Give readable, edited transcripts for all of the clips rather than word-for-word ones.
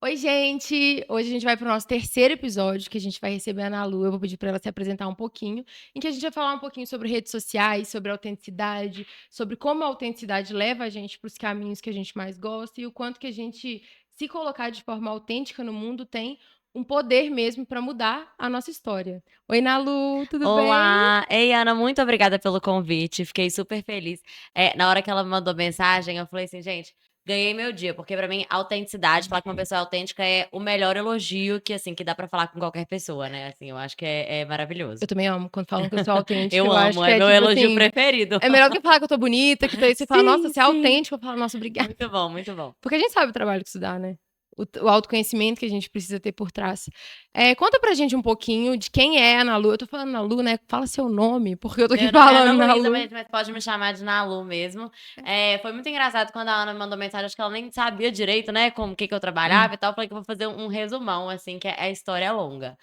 Oi, gente! Hoje a gente vai para o nosso terceiro episódio, que a gente vai receber a Ana Lu. Eu vou pedir para ela se apresentar um pouquinho, em que a gente vai falar um pouquinho sobre redes sociais, sobre autenticidade, sobre como a autenticidade leva a gente para os caminhos que a gente mais gosta e o quanto que a gente se colocar de forma autêntica no mundo tem um poder mesmo para mudar a nossa história. Oi, Nalu, tudo bem? Olá! Ei, Ana, muito obrigada pelo convite, fiquei super feliz. Na hora que ela me mandou mensagem, eu falei assim: "Gente, ganhei meu dia", porque pra mim autenticidade, falar que uma pessoa é autêntica é o melhor elogio que, assim, que dá pra falar com qualquer pessoa, né, assim, eu acho que é Eu maravilhoso. também amo quando falam que eu sou autêntica. Eu Eu acho amo, que é é meu tipo elogio assim, preferido. é melhor do que falar que eu tô bonita, que daí você fala, nossa, Sim, você é sim. autêntica. Eu falo, nossa, obrigada. Muito bom, muito bom. Porque a gente sabe o trabalho que isso dá, né? O autoconhecimento que a gente precisa ter por trás. Conta pra gente um pouquinho de quem é a Ana Lu. Eu tô falando Ana Lu, né? Fala seu nome, porque eu tô aqui Meu nome é Ana falando Ana Luísa, Lu. mas pode me chamar de Nalu mesmo. Foi muito engraçado quando a Ana me mandou mensagem, acho que ela nem sabia direito, né, com o que eu trabalhava e tal. Eu falei que eu vou fazer um resumão, assim, que a história é longa.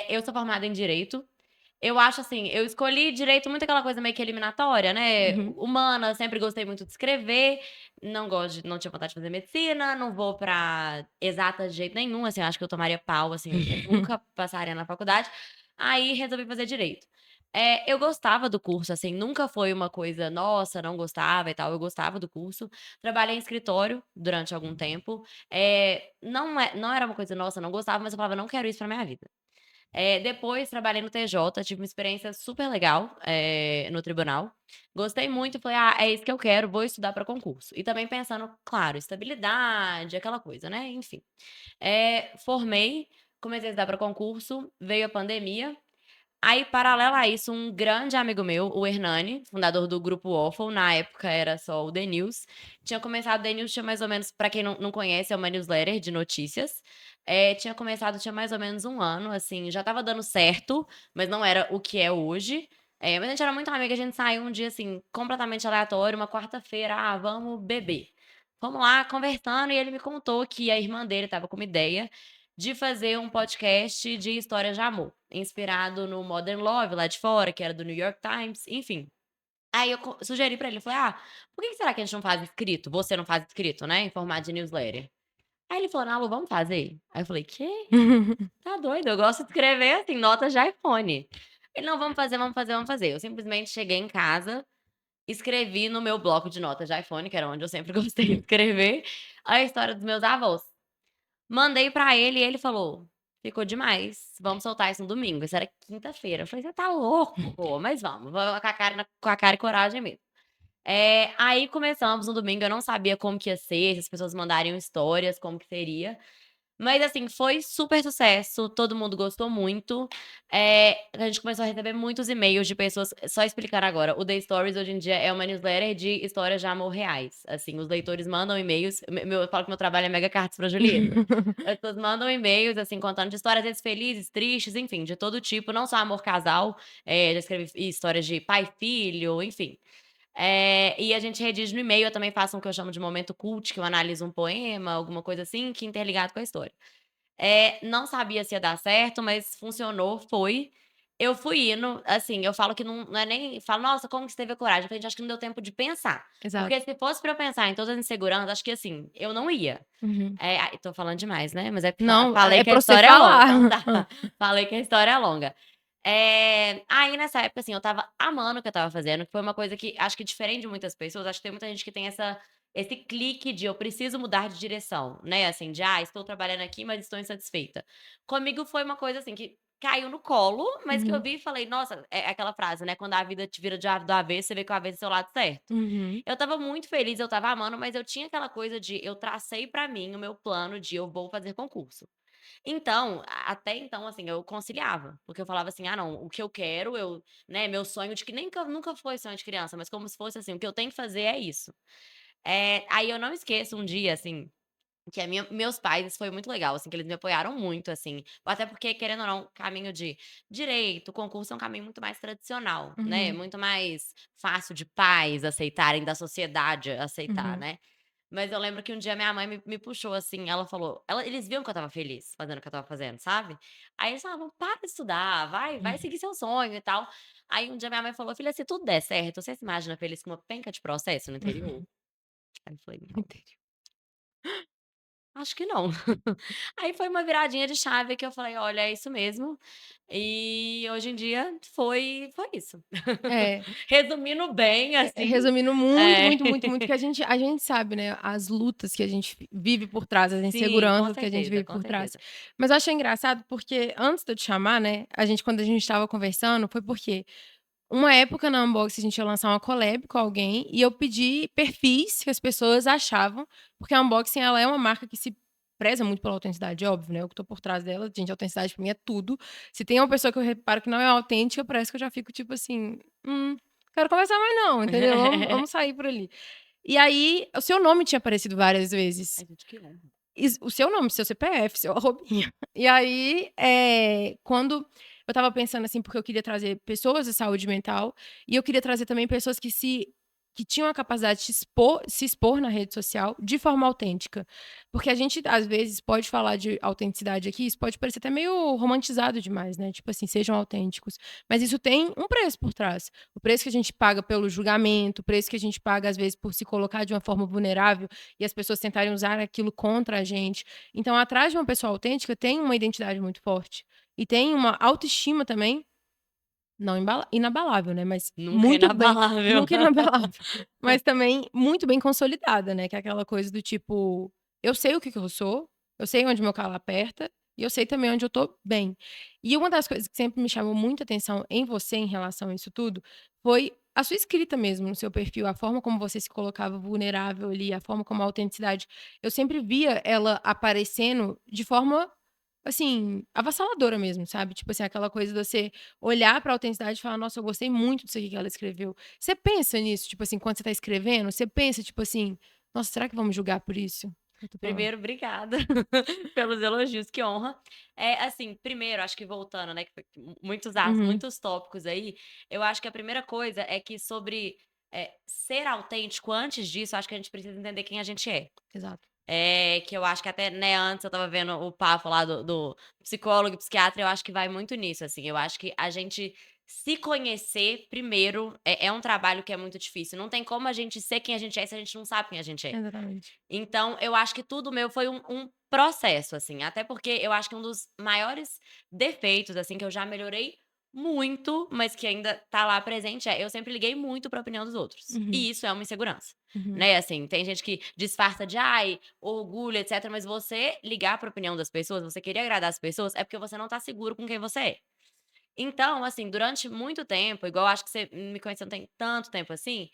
Eu sou formada em Direito. Eu acho assim, eu escolhi Direito muito aquela coisa meio que eliminatória, né, Uhum. humana, sempre gostei muito de escrever, não tinha vontade de fazer Medicina, não vou pra Exatas de jeito nenhum, assim, eu acho que eu tomaria pau, assim, eu nunca passaria na faculdade. Aí resolvi fazer Direito. Eu gostava do curso, assim, nunca foi uma coisa: "Nossa, não gostava e tal", eu gostava do curso. Trabalhei em escritório durante algum tempo, não era uma coisa: "Nossa, não gostava", mas eu falava: "Não quero isso pra minha vida". Depois trabalhei no TJ, tive uma experiência super legal, no tribunal. Gostei muito, falei: "Ah, é isso que eu quero, vou estudar para concurso". E também pensando, claro, estabilidade, aquela coisa, né, enfim. Formei, comecei a estudar para concurso, veio a pandemia. Aí, paralelo a isso, um grande amigo meu, o Hernani, fundador do Grupo Waffle, na época era só o The News, tinha começado o The News tinha mais ou menos, pra quem não conhece, é uma newsletter de notícias. Tinha começado tinha mais ou menos um ano, assim, já estava dando certo, mas não era o que é hoje. Mas a gente era muito amiga, a gente saiu um dia, assim, completamente aleatório, uma quarta-feira: "Ah, vamos beber". Vamos lá, conversando, e ele me contou que a irmã dele estava com uma ideia de fazer um podcast de histórias de amor, inspirado no Modern Love lá de fora, que era do New York Times, enfim. Aí eu sugeri pra ele, eu falei: "Ah, por que será que a gente não faz escrito? Você não faz escrito, né, em formato de newsletter?". Aí ele falou: "Nalu, vamos fazer?". Aí eu falei: "Quê? Tá doido, eu gosto de escrever, assim, notas de iPhone". Ele: "Não, vamos fazer, vamos fazer, vamos fazer". Eu simplesmente cheguei em casa, escrevi no meu bloco de notas de iPhone, que era onde eu sempre gostei de escrever, a história dos meus avós. Mandei pra ele e ele falou: "Ficou demais, vamos soltar isso no domingo", isso era quinta-feira. Eu falei: "Você tá louco, pô, mas vamos com a cara com a cara e coragem mesmo". Aí começamos no domingo, eu não sabia como que ia ser, se as pessoas mandariam histórias, como que seria. Mas assim, foi super sucesso, todo mundo gostou muito. A gente começou a receber muitos e-mails de pessoas só explicando agora, o The Stories hoje em dia é uma newsletter de histórias de amor reais. Assim, os leitores mandam e-mails, eu falo que meu trabalho é mega cartas pra Julieta. As pessoas mandam e-mails, assim, contando de histórias, às vezes felizes, tristes, enfim, de todo tipo, não só amor casal, já escrevi histórias de pai e filho, enfim. E a gente redige no e-mail, eu também faço um que eu chamo de momento cult, que eu analiso um poema, alguma coisa assim, que é interligado com a história. Não sabia se ia dar certo, mas funcionou, foi. Eu fui indo, assim, eu falo que não é nem falo: "Nossa, como que você teve a coragem?" Eu falei: "Gente, acho que não deu tempo de pensar". Exato. Porque se fosse pra eu pensar em todas as inseguranças, acho que, assim, eu não ia. Uhum. Ai, tô falando demais, né, mas é porque Não, falei é que a pra você história é longa, então falar. tá. Falei que a história é longa. Aí nessa época, assim, eu estava amando o que eu estava fazendo, que foi uma coisa que acho que diferente de muitas pessoas, acho que tem muita gente que tem esse clique de: "Eu preciso mudar de direção", né, assim, de: "Ah, estou trabalhando aqui, mas estou insatisfeita". Comigo foi uma coisa, assim, que caiu no colo, mas que eu Uhum. vi e falei: "Nossa", é aquela frase, né, quando a vida te vira do avesso, você vê que o avesso é o seu lado certo. Uhum. Eu estava muito feliz, eu estava amando, mas eu tinha aquela coisa de eu tracei pra mim o meu plano de eu vou fazer concurso. Então, até então, assim, eu conciliava, porque eu falava assim: "Ah não, o que eu quero, né, meu sonho de que nem que nunca foi sonho de criança, mas como se fosse assim, o que eu tenho que fazer é isso". Aí eu não esqueço um dia, assim, que a meus pais, isso foi muito legal, assim, que eles me apoiaram muito, assim, até porque, querendo ou não, caminho de direito, concurso é um caminho muito mais tradicional, né, Uhum. muito mais fácil de pais aceitarem, da sociedade aceitar, Uhum. né. Mas eu lembro que um dia minha mãe me puxou, assim, ela falou eles viam que eu estava feliz fazendo o que eu estava fazendo, sabe. Aí eles falavam: "Para de estudar, vai Uhum. seguir seu sonho e tal". Aí um dia minha mãe falou: "Filha, se tudo der certo, você se imagina feliz com uma penca de processo no interior?". Aí eu falei: "Não". Entendi. Acho que não. Aí foi uma viradinha de chave que eu falei: "Olha, é isso mesmo". E hoje em dia foi isso. É. Resumindo bem, assim, Resumindo muito, é. muito, muito, muito, que a gente sabe, né, as lutas que a gente vive por trás, as Sim, com inseguranças que a gente certeza, vive com por trás. certeza. Mas eu achei engraçado porque antes de eu te chamar, né, quando a gente estava conversando, foi porque uma época na Unbox a gente ia lançar uma collab com alguém e eu pedi perfis que as pessoas achavam, porque a Unboxing ela é uma marca que se preza muito pela autenticidade, óbvio, né, eu que tô por trás dela, gente, a autenticidade pra mim é tudo. Se tem uma pessoa que eu reparo que não é autêntica, parece que eu já fico tipo assim: quero conversar mais não", entendeu? Vamos sair por ali. E aí, o seu nome tinha aparecido várias vezes. Ai, gente, que honra. O seu nome, seu CPF, seu arrobinha. E aí, quando eu estava pensando, assim, porque eu queria trazer pessoas de saúde mental, e eu queria trazer também pessoas que tinham a capacidade de se expor na rede social de forma autêntica. Porque a gente, às vezes, pode falar de autenticidade aqui, isso pode parecer até meio romantizado demais, né, tipo assim, sejam autênticos. Mas isso tem um preço por trás. O preço que a gente paga pelo julgamento, o preço que a gente paga, às vezes, por se colocar de uma forma vulnerável e as pessoas tentarem usar aquilo contra a gente. Então, atrás de uma pessoa autêntica tem uma identidade muito forte. E tem uma autoestima também, não inabalável, né, mas Nunca muito bem inabalável. nunca inabalável, mas também muito bem consolidada, né, que é aquela coisa do tipo: "Eu sei o que que eu sou, eu sei onde meu calo aperta, e eu sei também onde eu tô bem". E uma das coisas que sempre me chamou muita atenção em você, em relação a isso tudo, foi a sua escrita mesmo no seu perfil, a forma como você se colocava vulnerável ali, a forma como a autenticidade eu sempre via ela aparecendo de forma, assim, avassaladora mesmo, sabe, tipo assim, aquela coisa de você olhar pra autenticidade e falar: "Nossa, eu gostei muito disso aqui que ela escreveu". Você pensa nisso, tipo assim, quando você tá escrevendo, você pensa, tipo assim: "Nossa, será que vão me julgar por isso que eu tô falando?". Primeiro, obrigada pelos elogios, que honra. Assim, primeiro, acho que voltando, né, que foi Uhum, muitos tópicos aí, eu acho que a primeira coisa é que sobre, ser autêntico, antes disso, acho que a gente precisa entender quem a gente é. exato. Que eu acho que até, né, antes eu estava vendo o papo lá do psicólogo e psiquiatra, eu acho que vai muito nisso, assim, eu acho que a gente se conhecer primeiro é um trabalho que é muito difícil, não tem como a gente ser quem a gente é se a gente não sabe quem a gente é. Exatamente. Então, eu acho que tudo meu foi um processo, assim, até porque eu acho que um dos maiores defeitos, assim, que eu já melhorei muito, mas que ainda tá lá presente, eu sempre liguei muito pra opinião dos outros. Uhum, E isso é uma insegurança, uhum. né, assim, tem gente que disfarça de: "Ai, orgulho, etcétera", mas você ligar pra opinião das pessoas, você querer agradar as pessoas, é porque você não tá seguro com quem você é. Então, assim, durante muito tempo, igual acho que você me conheceu não tem tanto tempo assim,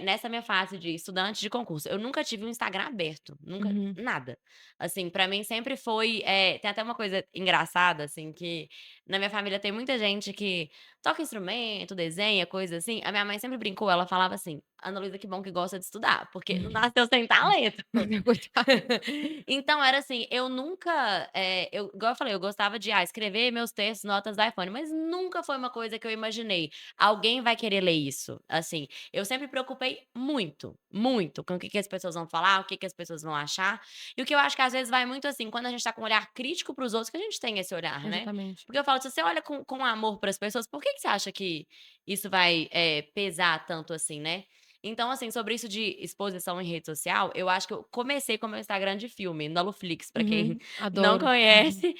nessa minha fase de estudante de concurso, eu nunca tive um Instagram aberto, nunca, Uhum. nada. Assim, pra mim sempre foi, tem até uma coisa engraçada, assim, que na minha família tem muita gente que toca instrumento, desenha, coisa assim. A minha mãe sempre brincou, ela falava assim: "Ana Luísa, que bom que gosta de estudar, porque não nasceu sem talento". Coitada. Então era assim, eu nunca, eu igual eu falei, eu gostava de, escrever meus textos, notas do iPhone, mas nunca foi uma coisa que eu imaginei: "Alguém vai querer ler isso". Assim, eu sempre preocupei muito, muito com o que que as pessoas vão falar, o que que as pessoas vão achar. E o que eu acho que às vezes vai muito assim, quando a gente tá com um olhar crítico para os outros, que a gente tem esse olhar, né. Exatamente. Porque eu falo, se você olha com amor para as pessoas, por que que você acha que isso vai, pesar tanto assim, né? Então, assim, sobre isso de exposição em rede social, eu acho que eu comecei com o meu Instagram de filme, Noluflix, pra quem Uhum. não Adoro. Uhum. conhece.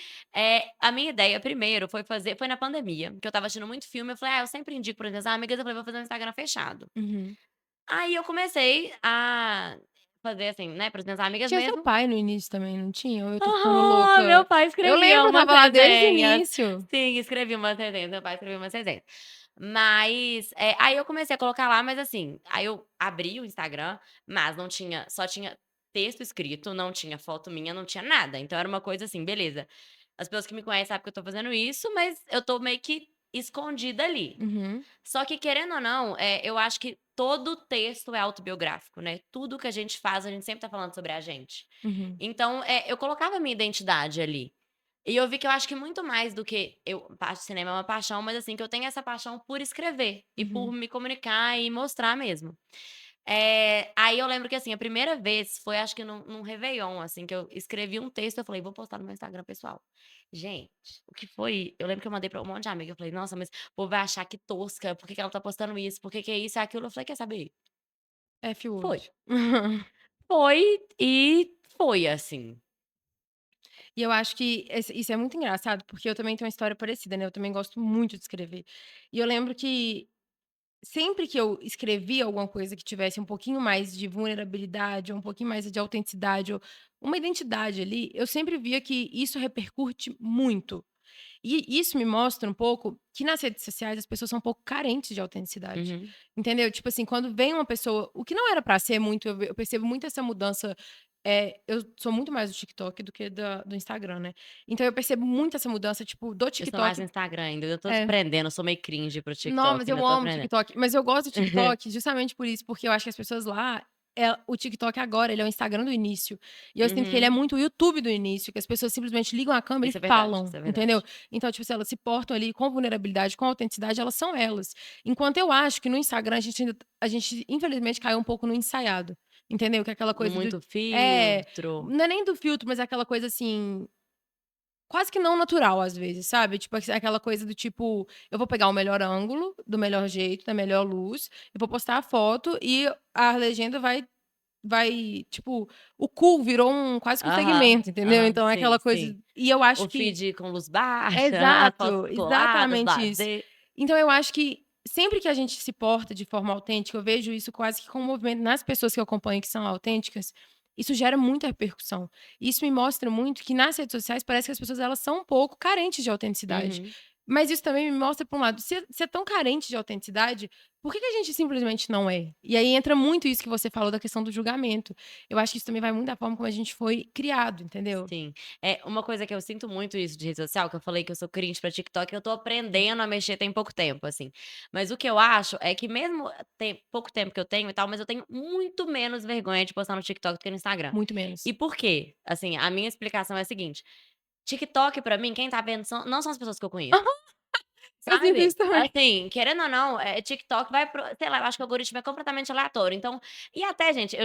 A minha ideia primeiro foi na pandemia, que eu estava assistindo muito filme, eu falei: eu sempre indico para minhas amigas, eu falei: "Vou fazer um Instagram fechado". Uhum. Aí eu comecei a fazer, assim, né, para as minhas amigas Tinha seu mesmo. pai no início também, não tinha? Ou eu tô ficando Aham, meu louca? pai Eu escrevia lembro, eu umas estava lá desde o resenhas. início. Sim, escrevia umas resenhas, meu pai escrevia umas resenhas. Mas, aí eu comecei a colocar lá, mas assim, aí eu abri o Instagram, mas não tinha só tinha texto escrito, não tinha foto minha, não tinha nada. Então era uma coisa assim, beleza, as pessoas que me conhecem sabem que eu tô fazendo isso, mas eu tô meio que escondida ali. Uhum, Só que querendo ou não, eu acho que todo texto é autobiográfico, né, tudo que a gente faz, a gente sempre tá falando sobre a gente. uhum, Então, eu colocava a minha identidade ali. E eu vi que eu acho que muito mais do que cinema é uma paixão, mas assim, que eu tenho essa paixão por escrever e por uhum. me comunicar e mostrar mesmo. Aí eu lembro que, assim, a primeira vez foi acho que num réveillon, assim, que eu escrevi um texto, eu falei: "Vou postar no meu Instagram pessoal". Gente, o que foi eu lembro que eu mandei pra um monte de amiga, eu falei: "Nossa, mas o povo vai achar que tosca, por que que ela tá postando isso? Por que que é isso e aquilo?". Eu falei: "Quer saber? Foi". F-word. Foi e foi, assim. E eu acho que isso é muito engraçado, porque eu também tenho uma história parecida, né, eu também gosto muito de escrever. E eu lembro que sempre que eu escrevia alguma coisa que tivesse um pouquinho mais de vulnerabilidade, um pouquinho mais de autenticidade, ou uma identidade ali, eu sempre via que isso repercute muito. E isso me mostra um pouco que nas redes sociais as pessoas são um pouco carentes de autenticidade, Uhum. entendeu? Tipo assim, quando vem uma pessoa o que não era pra ser muito, eu percebo muito essa mudança, eu sou muito mais do TikTok do que do Instagram, né. Então eu percebo muito essa mudança, tipo, do Eu sou mais no TikTok. Instagram ainda, eu tô É. aprendendo, eu sou meio cringe para o Não, TikTok, mas ainda eu tô amo o aprendendo. TikTok. Mas eu gosto do TikTok justamente por isso, porque eu acho que as pessoas lá, o TikTok agora, ele é o Instagram do início. E eu sinto que ele é Uhum. muito o YouTube do início, que as pessoas simplesmente ligam a câmera Isso e é verdade, falam, isso é entendeu? verdade. Então, tipo, se elas se portam ali com vulnerabilidade, com autenticidade, elas são elas. Enquanto eu acho que no Instagram a gente infelizmente caiu um pouco no ensaiado, entendeu? Que é aquela coisa do Muito é, filtro. não é nem do filtro, mas é aquela coisa assim quase que não natural, às vezes, sabe, tipo, aquela coisa do tipo, eu vou pegar o melhor ângulo, do melhor jeito, da melhor luz, eu vou postar a foto e a legenda vai tipo, o cool virou quase que um Aham, segmento, entendeu. aham, Então é sim, aquela coisa sim. e eu O acho que feed com luz baixa, as fotos exato, coladas, exatamente isso. blasé. Então eu acho que sempre que a gente se porta de forma autêntica, eu vejo isso quase que como um movimento nas pessoas que eu acompanho que são autênticas, isso gera muita repercussão. Isso me mostra muito que nas redes sociais parece que as pessoas elas são um pouco carentes de autenticidade. Uhum. Mas isso também me mostra, por um lado, se é tão carente de autenticidade, por que que a gente simplesmente não é? E aí entra muito isso que você falou da questão do julgamento. Eu acho que isso também vai muito da forma como a gente foi criado, entendeu? Sim. É, uma coisa que eu sinto muito isso de rede social, que eu falei que eu sou cringe pra TikTok, eu tô aprendendo a mexer tem pouco tempo, assim. Mas o que eu acho é que mesmo tem pouco tempo que eu tenho e tal, mas eu tenho muito menos vergonha de postar no TikTok do que no Instagram. Muito menos. E por quê? Assim, a minha explicação é a seguinte: TikTok pra mim, quem tá vendo não são as pessoas que eu conheço. Eu sinto Sabe? isso também. Assim, querendo ou não, TikTok vai pro sei lá, eu acho que o algoritmo é completamente aleatório, então e até gente,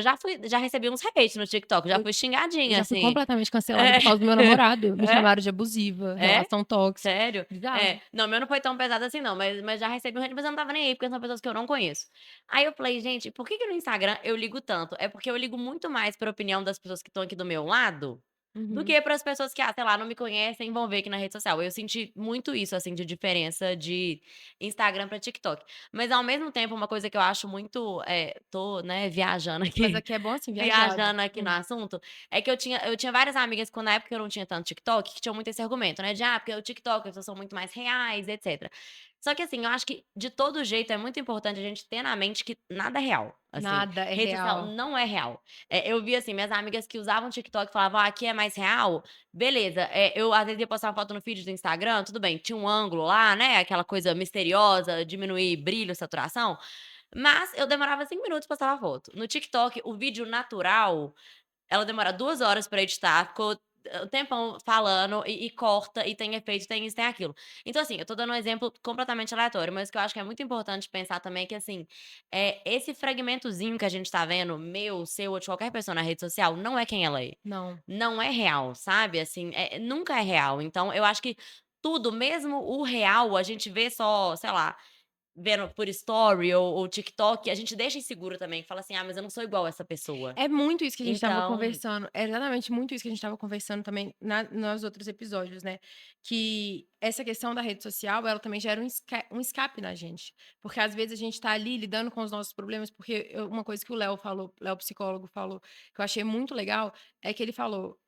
já recebi uns hate no TikTok, já fui Eu xingadinha, já fui assim. completamente cancelada É. por causa do meu namorado. Me É? chamaram de abusiva, É? relação tóxica. Sério? É. Bizarro. Não, o meu não foi tão pesado assim não, mas já recebi um hate, mas eu não estava nem aí, porque são pessoas que eu não conheço. Aí eu falei: "Gente, por que que no Instagram eu ligo tanto?" É porque eu ligo muito mais pra opinião das pessoas que estão aqui do meu lado, do Uhum. que para as pessoas que, sei lá, não me conhecem e vão ver aqui na rede social. Eu senti muito isso, assim, de diferença de Instagram pra TikTok. Mas ao mesmo tempo, uma coisa que eu acho muito, tô, né, viajando Mas aqui, aqui é bom assim, viajada. viajando aqui no assunto, é que eu tinha várias amigas quando na época eu não tinha tanto TikTok, que tinham muito esse argumento, né, de: "Ah, porque o TikTok as pessoas são muito mais reais, etcétera". Só que assim, eu acho que de todo jeito é muito importante a gente ter na mente que nada é real, assim, Nada é rede social real. não é real. Eu vi, assim, minhas amigas que usavam TikTok falavam: "Ah, aqui é mais real", beleza, eu às vezes ia postar uma foto no feed do Instagram, tudo bem, tinha um ângulo lá, né, aquela coisa misteriosa, diminuir brilho, saturação, mas eu demorava 5 minutos e postava a foto. No TikTok, o vídeo natural, ela demora 2 horas pra editar, ficou um tempão falando e corta, e tem efeito, tem isso, tem aquilo. Então, assim, eu tô dando um exemplo completamente aleatório, mas o que eu acho que é muito importante pensar também é que, assim, esse fragmentozinho que a gente tá vendo, meu, seu ou de qualquer pessoa na rede social, não é quem ela é. Não. Não é real, sabe, assim, nunca é real. Então eu acho que tudo, mesmo o real, a gente vê só, sei lá, vendo por story ou TikTok, a gente deixa inseguro também, fala assim: "Ah, mas eu não sou igual a essa pessoa". É muito isso que a gente estava Então conversando, é exatamente muito isso que a gente estava conversando também nos outros episódios, né, que essa questão da rede social, ela também gera um escape na gente, porque às vezes a gente tá ali lidando com os nossos problemas, porque uma coisa que o Léo falou, Léo psicólogo falou, que eu achei muito legal, é que ele falou,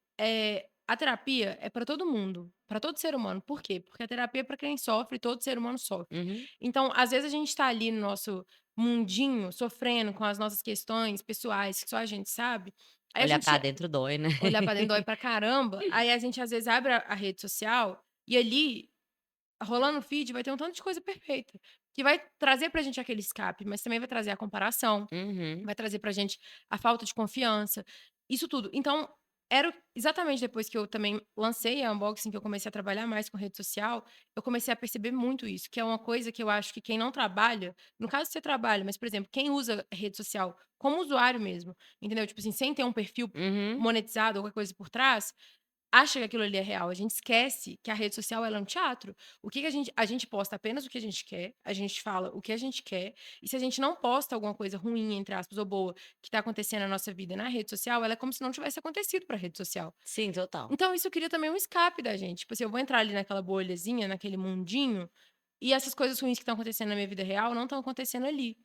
a terapia é para todo mundo, para todo ser humano. Por quê? Porque a terapia é para quem sofre, todo ser humano sofre. uhum. Então, às vezes a gente tá ali no nosso mundinho, sofrendo com as nossas questões pessoais, que só a gente sabe, aí a Olhar gente pra dentro dói, né. olhar pra dentro dói pra caramba, aí a gente às vezes abre a rede social e ali, rolando o feed, vai ter um tanto de coisa perfeita, que vai trazer pra gente aquele escape, mas também vai trazer a comparação, Uhum. vai trazer pra gente a falta de confiança, isso tudo. Então, exatamente depois que eu também lancei a unboxing, que eu comecei a trabalhar mais com rede social, eu comecei a perceber muito isso, que é uma coisa que eu acho que quem não trabalha, no caso você trabalha, mas, por exemplo, quem usa rede social como usuário mesmo, entendeu? Tipo assim, sem ter um perfil Uhum. monetizado ou qualquer coisa por trás, acha que aquilo ali é real. A gente esquece que a rede social ela é um teatro. O que que a gente posta apenas o que a gente quer, a gente fala o que a gente quer, e se a gente não posta alguma coisa ruim, entre aspas, ou boa, que tá acontecendo na nossa vida na rede social, ela é como se não tivesse acontecido pra rede social. Sim, total. Então isso cria também um escape da gente. Tipo assim, eu vou entrar ali naquela bolhazinha, naquele mundinho, e essas coisas ruins que estão acontecendo na minha vida real não estão acontecendo ali.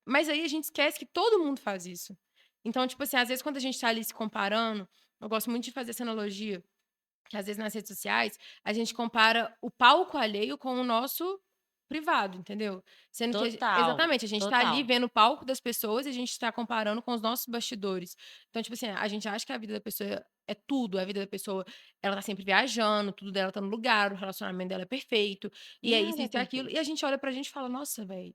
Mas aí a gente esquece que todo mundo faz isso. Então, tipo assim, às vezes quando a gente tá ali se comparando, eu gosto muito de fazer essa analogia, que às vezes nas redes sociais, a gente compara o palco alheio com o nosso privado, entendeu? Sendo que Total, exatamente, a gente tá ali total. vendo o palco das pessoas e a gente tá comparando com os nossos bastidores. Então, tipo assim, a gente acha que a vida da pessoa é tudo, a vida da pessoa, ela tá sempre viajando, tudo dela tá no lugar, o relacionamento dela é perfeito, e é isso, Nada é isso e aquilo, e perfeito. a gente olha pra gente e fala: "Nossa, velho,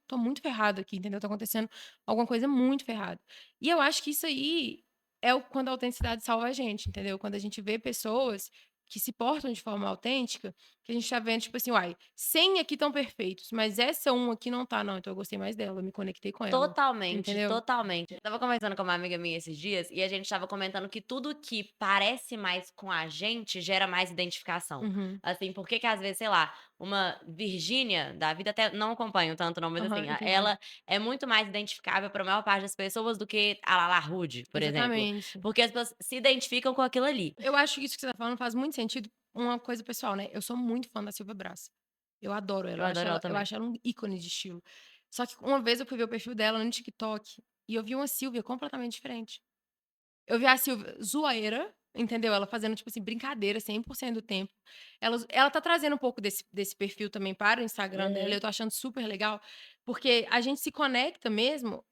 tô muito ferrado aqui", entendeu? Tá acontecendo alguma coisa muito ferrada. E eu acho que isso aí é quando a autenticidade salva a gente, entendeu? Quando a gente vê pessoas que se portam de forma autêntica, que a gente tá vendo, tipo assim, uai, 100 aqui estão perfeitos, mas essa uma aqui não tá, não. Então eu gostei mais dela, eu me conectei com ela. Totalmente, Entendeu? totalmente. Eu estava conversando com uma amiga minha esses dias e a gente estava comentando que tudo que parece mais com a gente gera mais identificação. Uhum. Assim, por que que às vezes, sei lá, uma Virgínia da vida, até não acompanho tanto não, mas Aham, assim, entendi. ela é muito mais identificável para a maior parte das pessoas do que a Lala Rude, por exemplo. Exatamente. Porque as pessoas se identificam com aquilo ali. Eu acho que isso que você tá falando faz muito sentido. Uma coisa pessoal, né? Eu sou muito fã da Silvia Braça. Eu adoro ela, Eu adoro ela eu também. acho ela um ícone de estilo. Só que uma vez eu fui ver o perfil dela no TikTok e eu vi uma Silvia completamente diferente. Eu vi a Silvia zoeira, entendeu? Ela fazendo, tipo assim, brincadeira 100% do tempo. Ela tá trazendo um pouco desse perfil também para o Instagram dela, e Uhum. eu tô achando super legal, porque a gente se conecta mesmo.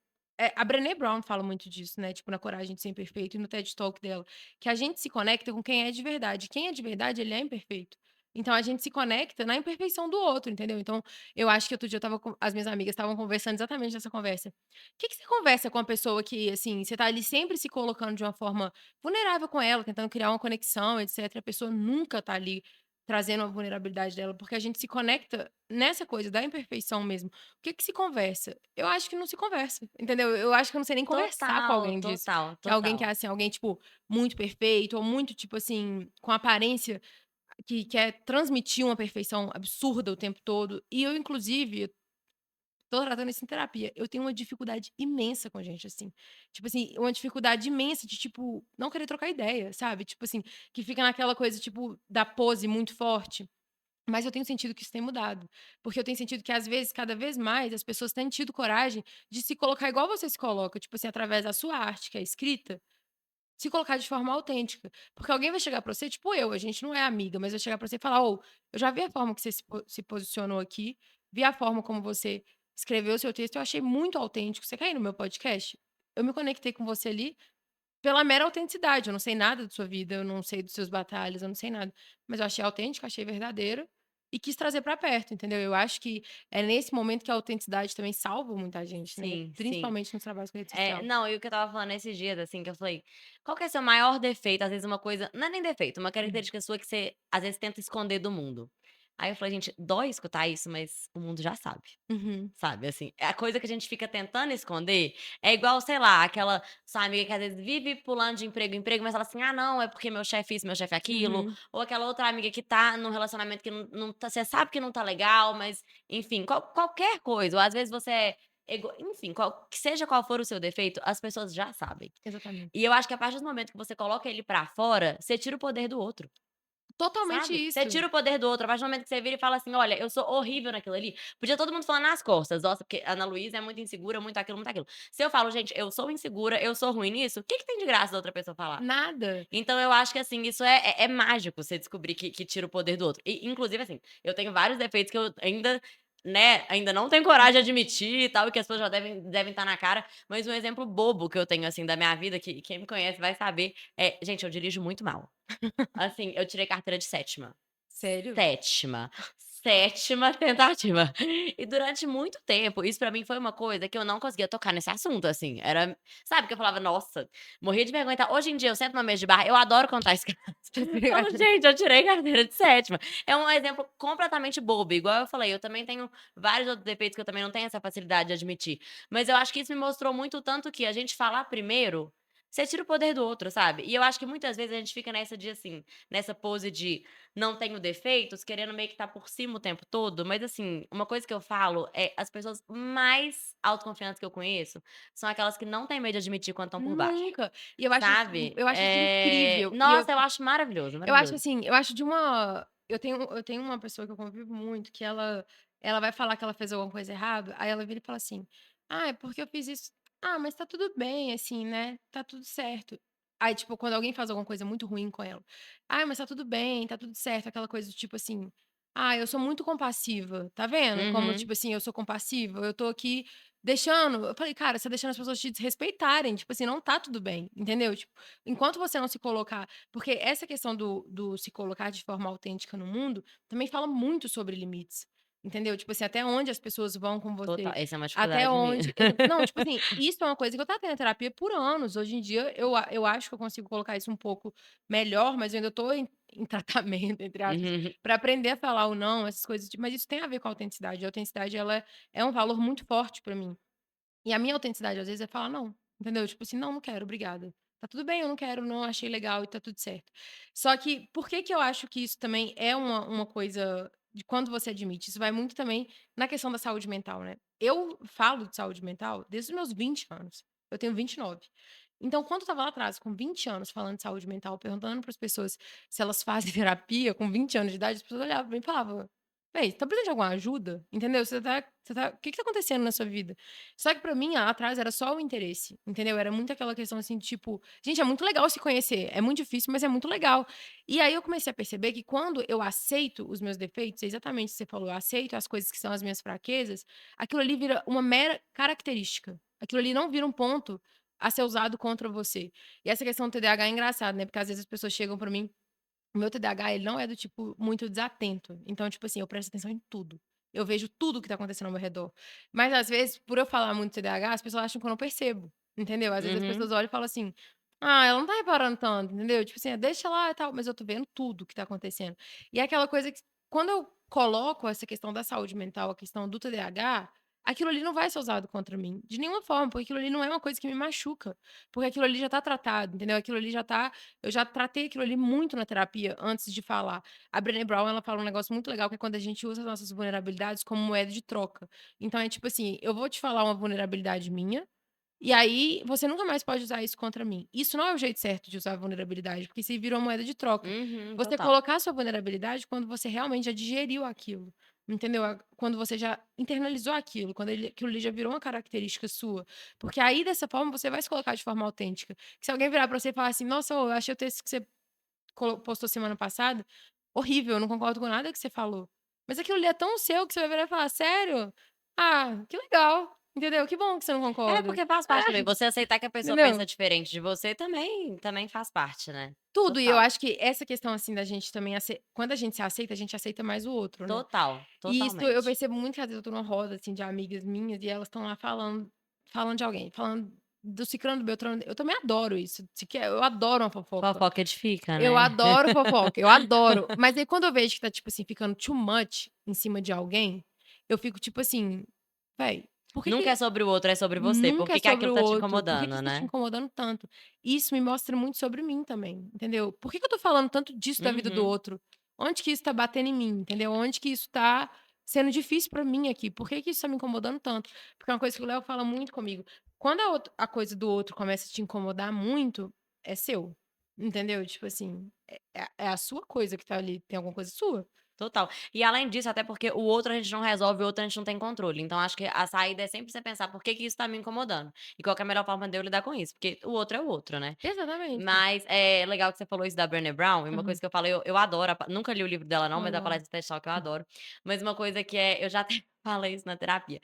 A Brené Brown fala muito disso, né? Tipo, na Coragem de Ser Imperfeito e no TED Talk dela, que a gente se conecta com quem é de verdade. Quem é de verdade, ele é imperfeito. Então a gente se conecta na imperfeição do outro, entendeu? Então, eu acho que outro dia eu estava com as minhas amigas estavam conversando exatamente nessa conversa. Que você conversa com uma pessoa que, assim, você tá ali sempre se colocando de uma forma vulnerável com ela, tentando criar uma conexão, etcétera, a pessoa nunca tá ali trazendo a vulnerabilidade dela, porque a gente se conecta nessa coisa da imperfeição mesmo. O que se conversa? Eu acho que não se conversa, entendeu? Eu acho que eu não sei nem conversar com Total, alguém disso. total, Que é alguém que é, total. assim, alguém, tipo, muito perfeito ou muito, tipo assim, com aparência que quer transmitir uma perfeição absurda o tempo todo. E eu, inclusive, tô tratando isso em terapia. Eu tenho uma dificuldade imensa com gente assim. Tipo assim, uma dificuldade imensa de, tipo, não querer trocar ideia, sabe? Tipo assim, que fica naquela coisa, tipo, da pose muito forte. Mas eu tenho sentido que isso tem mudado. Porque eu tenho sentido que, às vezes, cada vez mais, as pessoas têm tido coragem de se colocar igual você se coloca, tipo assim, através da sua arte, que é escrita, se colocar de forma autêntica. Porque alguém vai chegar pra você, tipo eu, a gente não é amiga, mas vai chegar pra você e falar: "Ô, eu já vi a forma que você se posicionou aqui, vi a forma como você escreveu o seu texto, eu achei muito autêntico. Você quer ir no meu podcast?" Eu me conectei com você ali pela mera autenticidade. Eu não sei nada da sua vida, eu não sei dos seus batalhas, eu não sei nada. Mas eu achei autêntico, achei verdadeiro e quis trazer pra perto, entendeu? Eu acho que é nesse momento que a autenticidade também salva muita gente, né? Sim, sim. Principalmente nos trabalhos com rede social. Não, e o que eu estava falando esses dias, assim, que eu falei: "Qual que é seu maior defeito?", às vezes uma coisa não é nem defeito, uma Hum. característica sua que você, às vezes, tenta esconder do mundo. Aí eu falei: "Gente, dói escutar isso, mas o mundo já sabe", Uhum, sabe, assim. É a coisa que a gente fica tentando esconder é igual, sei lá, aquela sua amiga que às vezes vive pulando de emprego em emprego, mas fala assim: "Ah, não, é porque meu chefe isso, meu chefe aquilo", uhum. ou aquela outra amiga que tá num relacionamento que não tá, você sabe que não tá legal, mas, enfim, qualquer coisa, ou às vezes você é enfim, que seja qual for o seu defeito, as pessoas já sabem. Exatamente. E eu acho que a partir do momento que você coloca ele pra fora, você tira o poder do outro, Totalmente sabe. Você isso. tira o poder do outro, a partir do momento que você vira e fala assim: "Olha, eu sou horrível naquilo ali", podia todo mundo falar nas costas: "Nossa, porque a Ana Luísa é muito insegura, muito aquilo, muito aquilo". Se eu falo: "Gente, eu sou insegura, eu sou ruim nisso", o que que tem de graça da outra pessoa falar? Nada. Então eu acho que, assim, isso é mágico, você descobrir que tira o poder do outro. E, inclusive, assim, eu tenho vários defeitos que eu ainda, né, ainda não tenho coragem de admitir e tal, e que as pessoas já devem estar na cara, mas um exemplo bobo que eu tenho, assim, da minha vida, que quem me conhece vai saber, gente, eu dirijo muito mal. Assim, eu tirei carteira de sétima. Sério? Sétima. Sétima tentativa. E durante muito tempo, isso pra mim foi uma coisa que eu não conseguia tocar nesse assunto, assim, era, sabe, que eu falava: "Nossa", morria de vergonha e tal. Hoje em dia eu sento numa mesa de bar, eu adoro contar esse caso. Falo: "Gente, eu tirei carteira de sétima". É um exemplo completamente bobo, igual eu falei, eu também tenho vários outros defeitos que eu também não tenho essa facilidade de admitir. Mas eu acho que isso me mostrou muito o tanto que a gente falar primeiro você tira o poder do outro, sabe. E eu acho que muitas vezes a gente fica nessa de, assim, nessa pose de não tenho defeitos, querendo meio que estar por cima o tempo todo, mas, assim, uma coisa que eu falo é as pessoas mais autoconfiantes que eu conheço são aquelas que não têm medo de admitir quando estão por baixo, Nunca. E eu acho isso sabe. eu acho isso incrível. E Nossa, eu acho maravilhoso, eu acho maravilhoso. assim, eu tenho uma pessoa que eu convivo muito que ela vai falar que ela fez alguma coisa errado, aí ela vira e fala assim: "Ah, é porque eu fiz isso". "Ah, mas tá tudo bem, assim, né, tá tudo certo". Aí, tipo, quando alguém faz alguma coisa muito ruim com ela: "Ai, mas tá tudo bem, tá tudo certo", aquela coisa do tipo assim: "Ah, eu sou muito compassiva, tá vendo como, Uhum. tipo assim, eu sou compassiva? Eu tô aqui deixando". Eu falei: "Cara, você tá deixando as pessoas te desrespeitarem, tipo assim, não tá tudo bem", entendeu? Tipo, enquanto você não se colocar porque essa questão do se colocar de forma autêntica no mundo, também fala muito sobre limites, entendeu? Tipo assim, até onde as pessoas vão com Total, você, essa é uma até dificuldade minha. onde não, tipo assim, isso é uma coisa que eu estava tendo terapia por anos, hoje em dia eu acho que eu consigo colocar isso um pouco melhor, mas eu ainda tô em tratamento, entre aspas, Uhum. pra aprender a falar o não, essas coisas, mas isso tem a ver com a autenticidade, a autenticidade ela é um valor muito forte pra mim. E a minha autenticidade, às vezes, é falar não, entendeu? Tipo assim: "Não, não quero, obrigada. Tá tudo bem, eu não quero, não achei legal e tá tudo certo". Só que por que que eu acho que isso também é uma coisa de quando você admite? Isso vai muito também na questão da saúde mental, né. Eu falo de saúde mental desde os meus 20 anos. Eu tenho 29. Então, quando eu estava lá atrás, com 20 anos, falando de saúde mental, perguntando para as pessoas se elas fazem terapia com 20 anos de idade, as pessoas olhavam pra mim e falavam: "Véi, você tá precisando de alguma ajuda? Entendeu? O que que tá acontecendo na sua vida?". Só que pra mim, lá atrás, era só o interesse, entendeu? Era muito aquela questão, assim, de tipo: "Gente, é muito legal se conhecer, é muito difícil, mas é muito legal". E aí eu comecei a perceber que quando eu aceito os meus defeitos, é exatamente o que você falou, eu aceito as coisas que são as minhas fraquezas, aquilo ali vira uma mera característica. Aquilo ali não vira um ponto a ser usado contra você. E essa questão do TDAH é engraçado, né, porque às vezes as pessoas chegam pra mim o meu TDAH, ele não é do tipo muito desatento. Então, tipo assim, eu presto atenção em tudo. Eu vejo tudo que tá acontecendo ao meu redor. Mas, às vezes, por eu falar muito TDAH, as pessoas acham que eu não percebo, entendeu? Às vezes as Uhum. pessoas olham e falam assim: "Ah, ela não tá reparando tanto", entendeu? Tipo assim: "Ah, deixa lá e tal", mas eu tô vendo tudo que tá acontecendo. E é aquela coisa que quando eu coloco essa questão da saúde mental, a questão do TDAH, aquilo ali não vai ser usado contra mim, de nenhuma forma, porque aquilo ali não é uma coisa que me machuca, porque aquilo ali já tá tratado, entendeu? Aquilo ali já tá eu já tratei aquilo ali muito na terapia antes de falar. A Brené Brown, ela fala um negócio muito legal, que é quando a gente usa as nossas vulnerabilidades como moeda de troca. Então é tipo assim, eu vou te falar uma vulnerabilidade minha, e aí você nunca mais pode usar isso contra mim. Isso não é o jeito certo de usar a vulnerabilidade, porque isso aí virou moeda de troca. Uhum, Você total. colocar a sua vulnerabilidade quando você realmente já digeriu aquilo, entendeu? Quando você já internalizou aquilo, quando aquilo ali já virou uma característica sua. Porque aí, dessa forma, você vai se colocar de forma autêntica. Que se alguém virar pra você e falar assim: "Nossa, ô, eu achei o texto que você postou semana passada horrível, eu não concordo com nada que você falou". Mas aquilo ali é tão seu que você vai virar e falar: "Sério? Ah, que legal, entendeu? Que bom que você não É, concorda". porque faz parte também, você aceitar que a pessoa pensa Entendeu? diferente de você também faz parte, né. Tudo, e eu Total, acho que essa questão, assim, da gente também quando a gente aceita mais o outro, né. total, E isso eu totalmente. percebo muito que às vezes eu tô numa roda, assim, de amigas minhas e elas estão lá falando de alguém, falando do cicrano, do beltrano, eu também adoro isso, eu adoro uma fofoca. Fofoca edifica, Eu né. adoro fofoca, eu adoro. Mas aí quando eu vejo que tá, tipo assim, ficando too much em cima de alguém, eu fico tipo assim: "Véi, por que Nunca é que sobre o outro, é sobre você. Por nunca é que que sobre aquilo o tá te outro? Por que que incomodando, isso tá te né. incomodando tanto?". Isso me mostra muito sobre mim também, entendeu? Por que que eu tô falando tanto disso da vida do Uhum. outro? Onde que isso tá batendo em mim, entendeu? Onde que isso tá sendo difícil pra mim aqui? Por que que isso tá me incomodando tanto? Porque é uma coisa que o Léo fala muito comigo, quando a coisa do outro começa a te incomodar muito, é seu, entendeu? Tipo assim, é a sua coisa que tá ali, tem alguma coisa sua. Total. E além disso, até porque o outro a gente não resolve, o outro a gente não tem controle. Então acho que a saída é sempre você pensar: "Por que que isso tá me incomodando?". E qual que é a melhor forma de eu lidar com isso, porque o outro é o outro, né. Exatamente. Mas é legal que você falou isso da Brené Brown, e uma coisa Uhum. que eu falo, eu adoro nunca li o livro dela não, mas a Olá. palestra TED Talk eu adoro. Mas uma coisa que eu já até falei isso na terapia,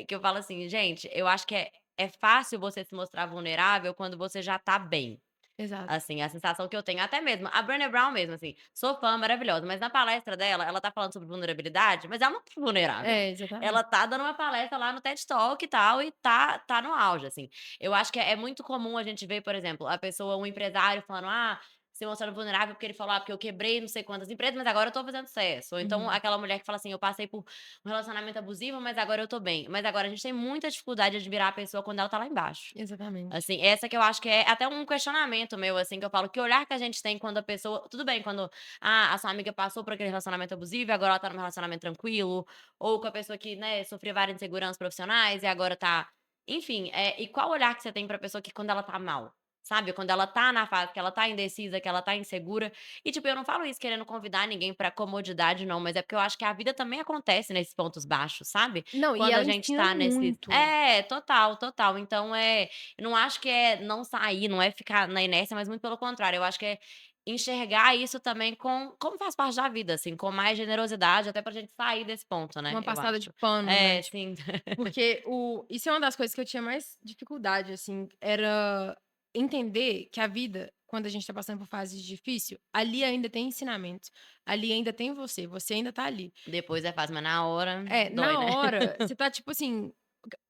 que eu falo assim: "Gente, eu acho que é fácil você se mostrar vulnerável quando você já tá bem". Exato. Assim, a sensação que eu tenho, até mesmo a Brené Brown mesmo, assim, sou fã, maravilhosa, mas na palestra dela, ela tá falando sobre vulnerabilidade, mas ela não tá vulnerável. É, exatamente. Ela tá dando uma palestra lá no TED Talk e tal, e tá no auge, assim. Eu acho que é muito comum a gente ver, por exemplo, a pessoa um empresário falando: "Ah, se mostrando vulnerável, porque ele falou: "Ah, porque eu quebrei não sei quantas empresas, mas agora eu tô fazendo sucesso". Ou então Uhum. aquela mulher que fala assim: "Eu passei por um relacionamento abusivo, mas agora eu tô bem". Mas agora a gente tem muita dificuldade de admirar a pessoa quando ela tá lá embaixo. Exatamente. Assim, essa que eu acho que é até um questionamento meu, assim, que eu falo: "Que olhar que a gente tem quando a pessoa" tudo bem quando, a sua amiga passou por aquele relacionamento abusivo e agora ela tá num relacionamento tranquilo, ou com a pessoa que, né, sofreu várias inseguranças profissionais e agora tá enfim, e qual olhar que você tem pra pessoa que quando ela tá mal, sabe, quando ela tá na fase que ela tá indecisa, que ela tá insegura, e tipo, eu não falo isso querendo convidar ninguém pra comodidade não, mas é porque eu acho que a vida também acontece nesses pontos baixos, sabe, Não, e quando a ela gente ensina tá nesses muito. total, total. Então, eu não acho que é não sair, não é ficar na inércia, mas muito pelo contrário, eu acho que é enxergar isso também como faz parte da vida, assim, com mais generosidade, até pra gente sair desse ponto, né, Uma eu passada de acho. pano, né, É, tipo, sim. porque isso é uma das coisas que eu tinha mais dificuldade, assim, era entender que a vida, quando a gente tá passando por fases difícil, ali ainda tem ensinamentos, ali ainda tem você, você ainda tá ali. Depois é fácil, mas na hora É, dói, na né. hora, você tá tipo assim,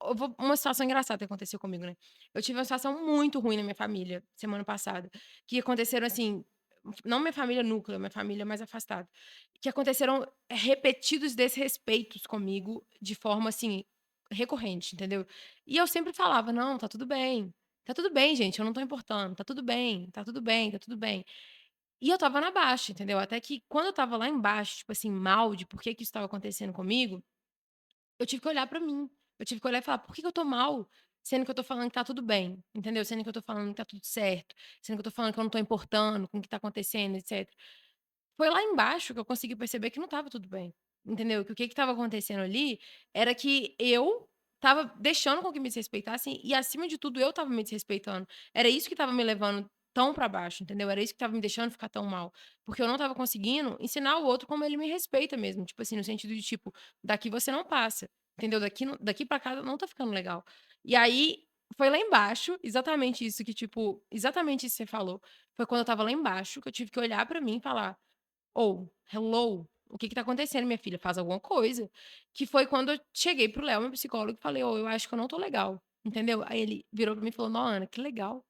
eu vou uma situação engraçada que aconteceu comigo, né. Eu tive uma situação muito ruim na minha família semana passada, que aconteceram assim, não minha família núcleo, minha família mais afastada, que aconteceram repetidos desrespeitos comigo de forma, assim, recorrente, entendeu. E eu sempre falava: "Não, tá tudo bem gente, eu não tô importando, tá tudo bem, tá tudo bem, tá tudo bem". E eu estava na baixa, entendeu. Até que quando eu estava lá embaixo, tipo assim, mal de por que que isso estava acontecendo comigo, eu tive que olhar pra mim. Eu tive que olhar e falar: "Por que que eu tô mal, sendo que eu tô falando que tá tudo bem", entendeu? Sendo que eu tô falando que tá tudo certo, sendo que eu tô falando que eu não tô importando com o que tá acontecendo, etcétera. Foi lá embaixo que eu consegui perceber que não estava tudo bem, entendeu? Que o que que estava acontecendo ali era que eu estava deixando com que me desrespeitassem e, acima de tudo, eu estava me desrespeitando. Era isso que estava me levando tão pra baixo, entendeu? Era isso que estava me deixando ficar tão mal, porque eu não estava conseguindo ensinar o outro como ele me respeita mesmo, tipo assim, no sentido de tipo: "Daqui você não passa", entendeu? Daqui pra cá não tá ficando legal". E aí, foi lá embaixo, exatamente isso que tipo, exatamente isso que você falou, foi quando eu estava lá embaixo que eu tive que olhar pra mim e falar: ou, hello, o que que tá acontecendo minha filha? Faz alguma coisa. Que foi quando eu cheguei para o Léo, meu psicólogo, e falei: "Ô, eu acho que eu não tô legal", entendeu? Aí ele virou pra mim e falou: "Nó, Ana, que legal",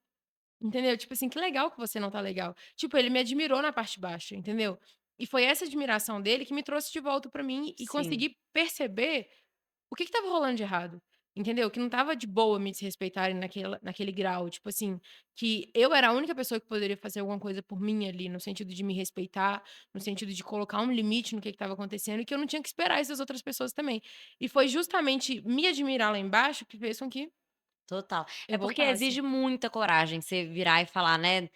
entendeu? Tipo assim, que legal que você não tá legal. Tipo, ele me admirou na parte baixa, entendeu? E foi essa admiração dele que me trouxe de volta pra mim e Sim. consegui perceber o que que estava rolando de errado, entendeu? Que não estava de boa me desrespeitarem naquele grau, tipo assim, que eu era a única pessoa que poderia fazer alguma coisa por mim ali, no sentido de me respeitar, no sentido de colocar um limite no que estava acontecendo e que eu não tinha que esperar essas outras pessoas também. E foi justamente me admirar lá embaixo que fez com que Total. eu É porque voltasse. exige muita coragem você virar e falar, né: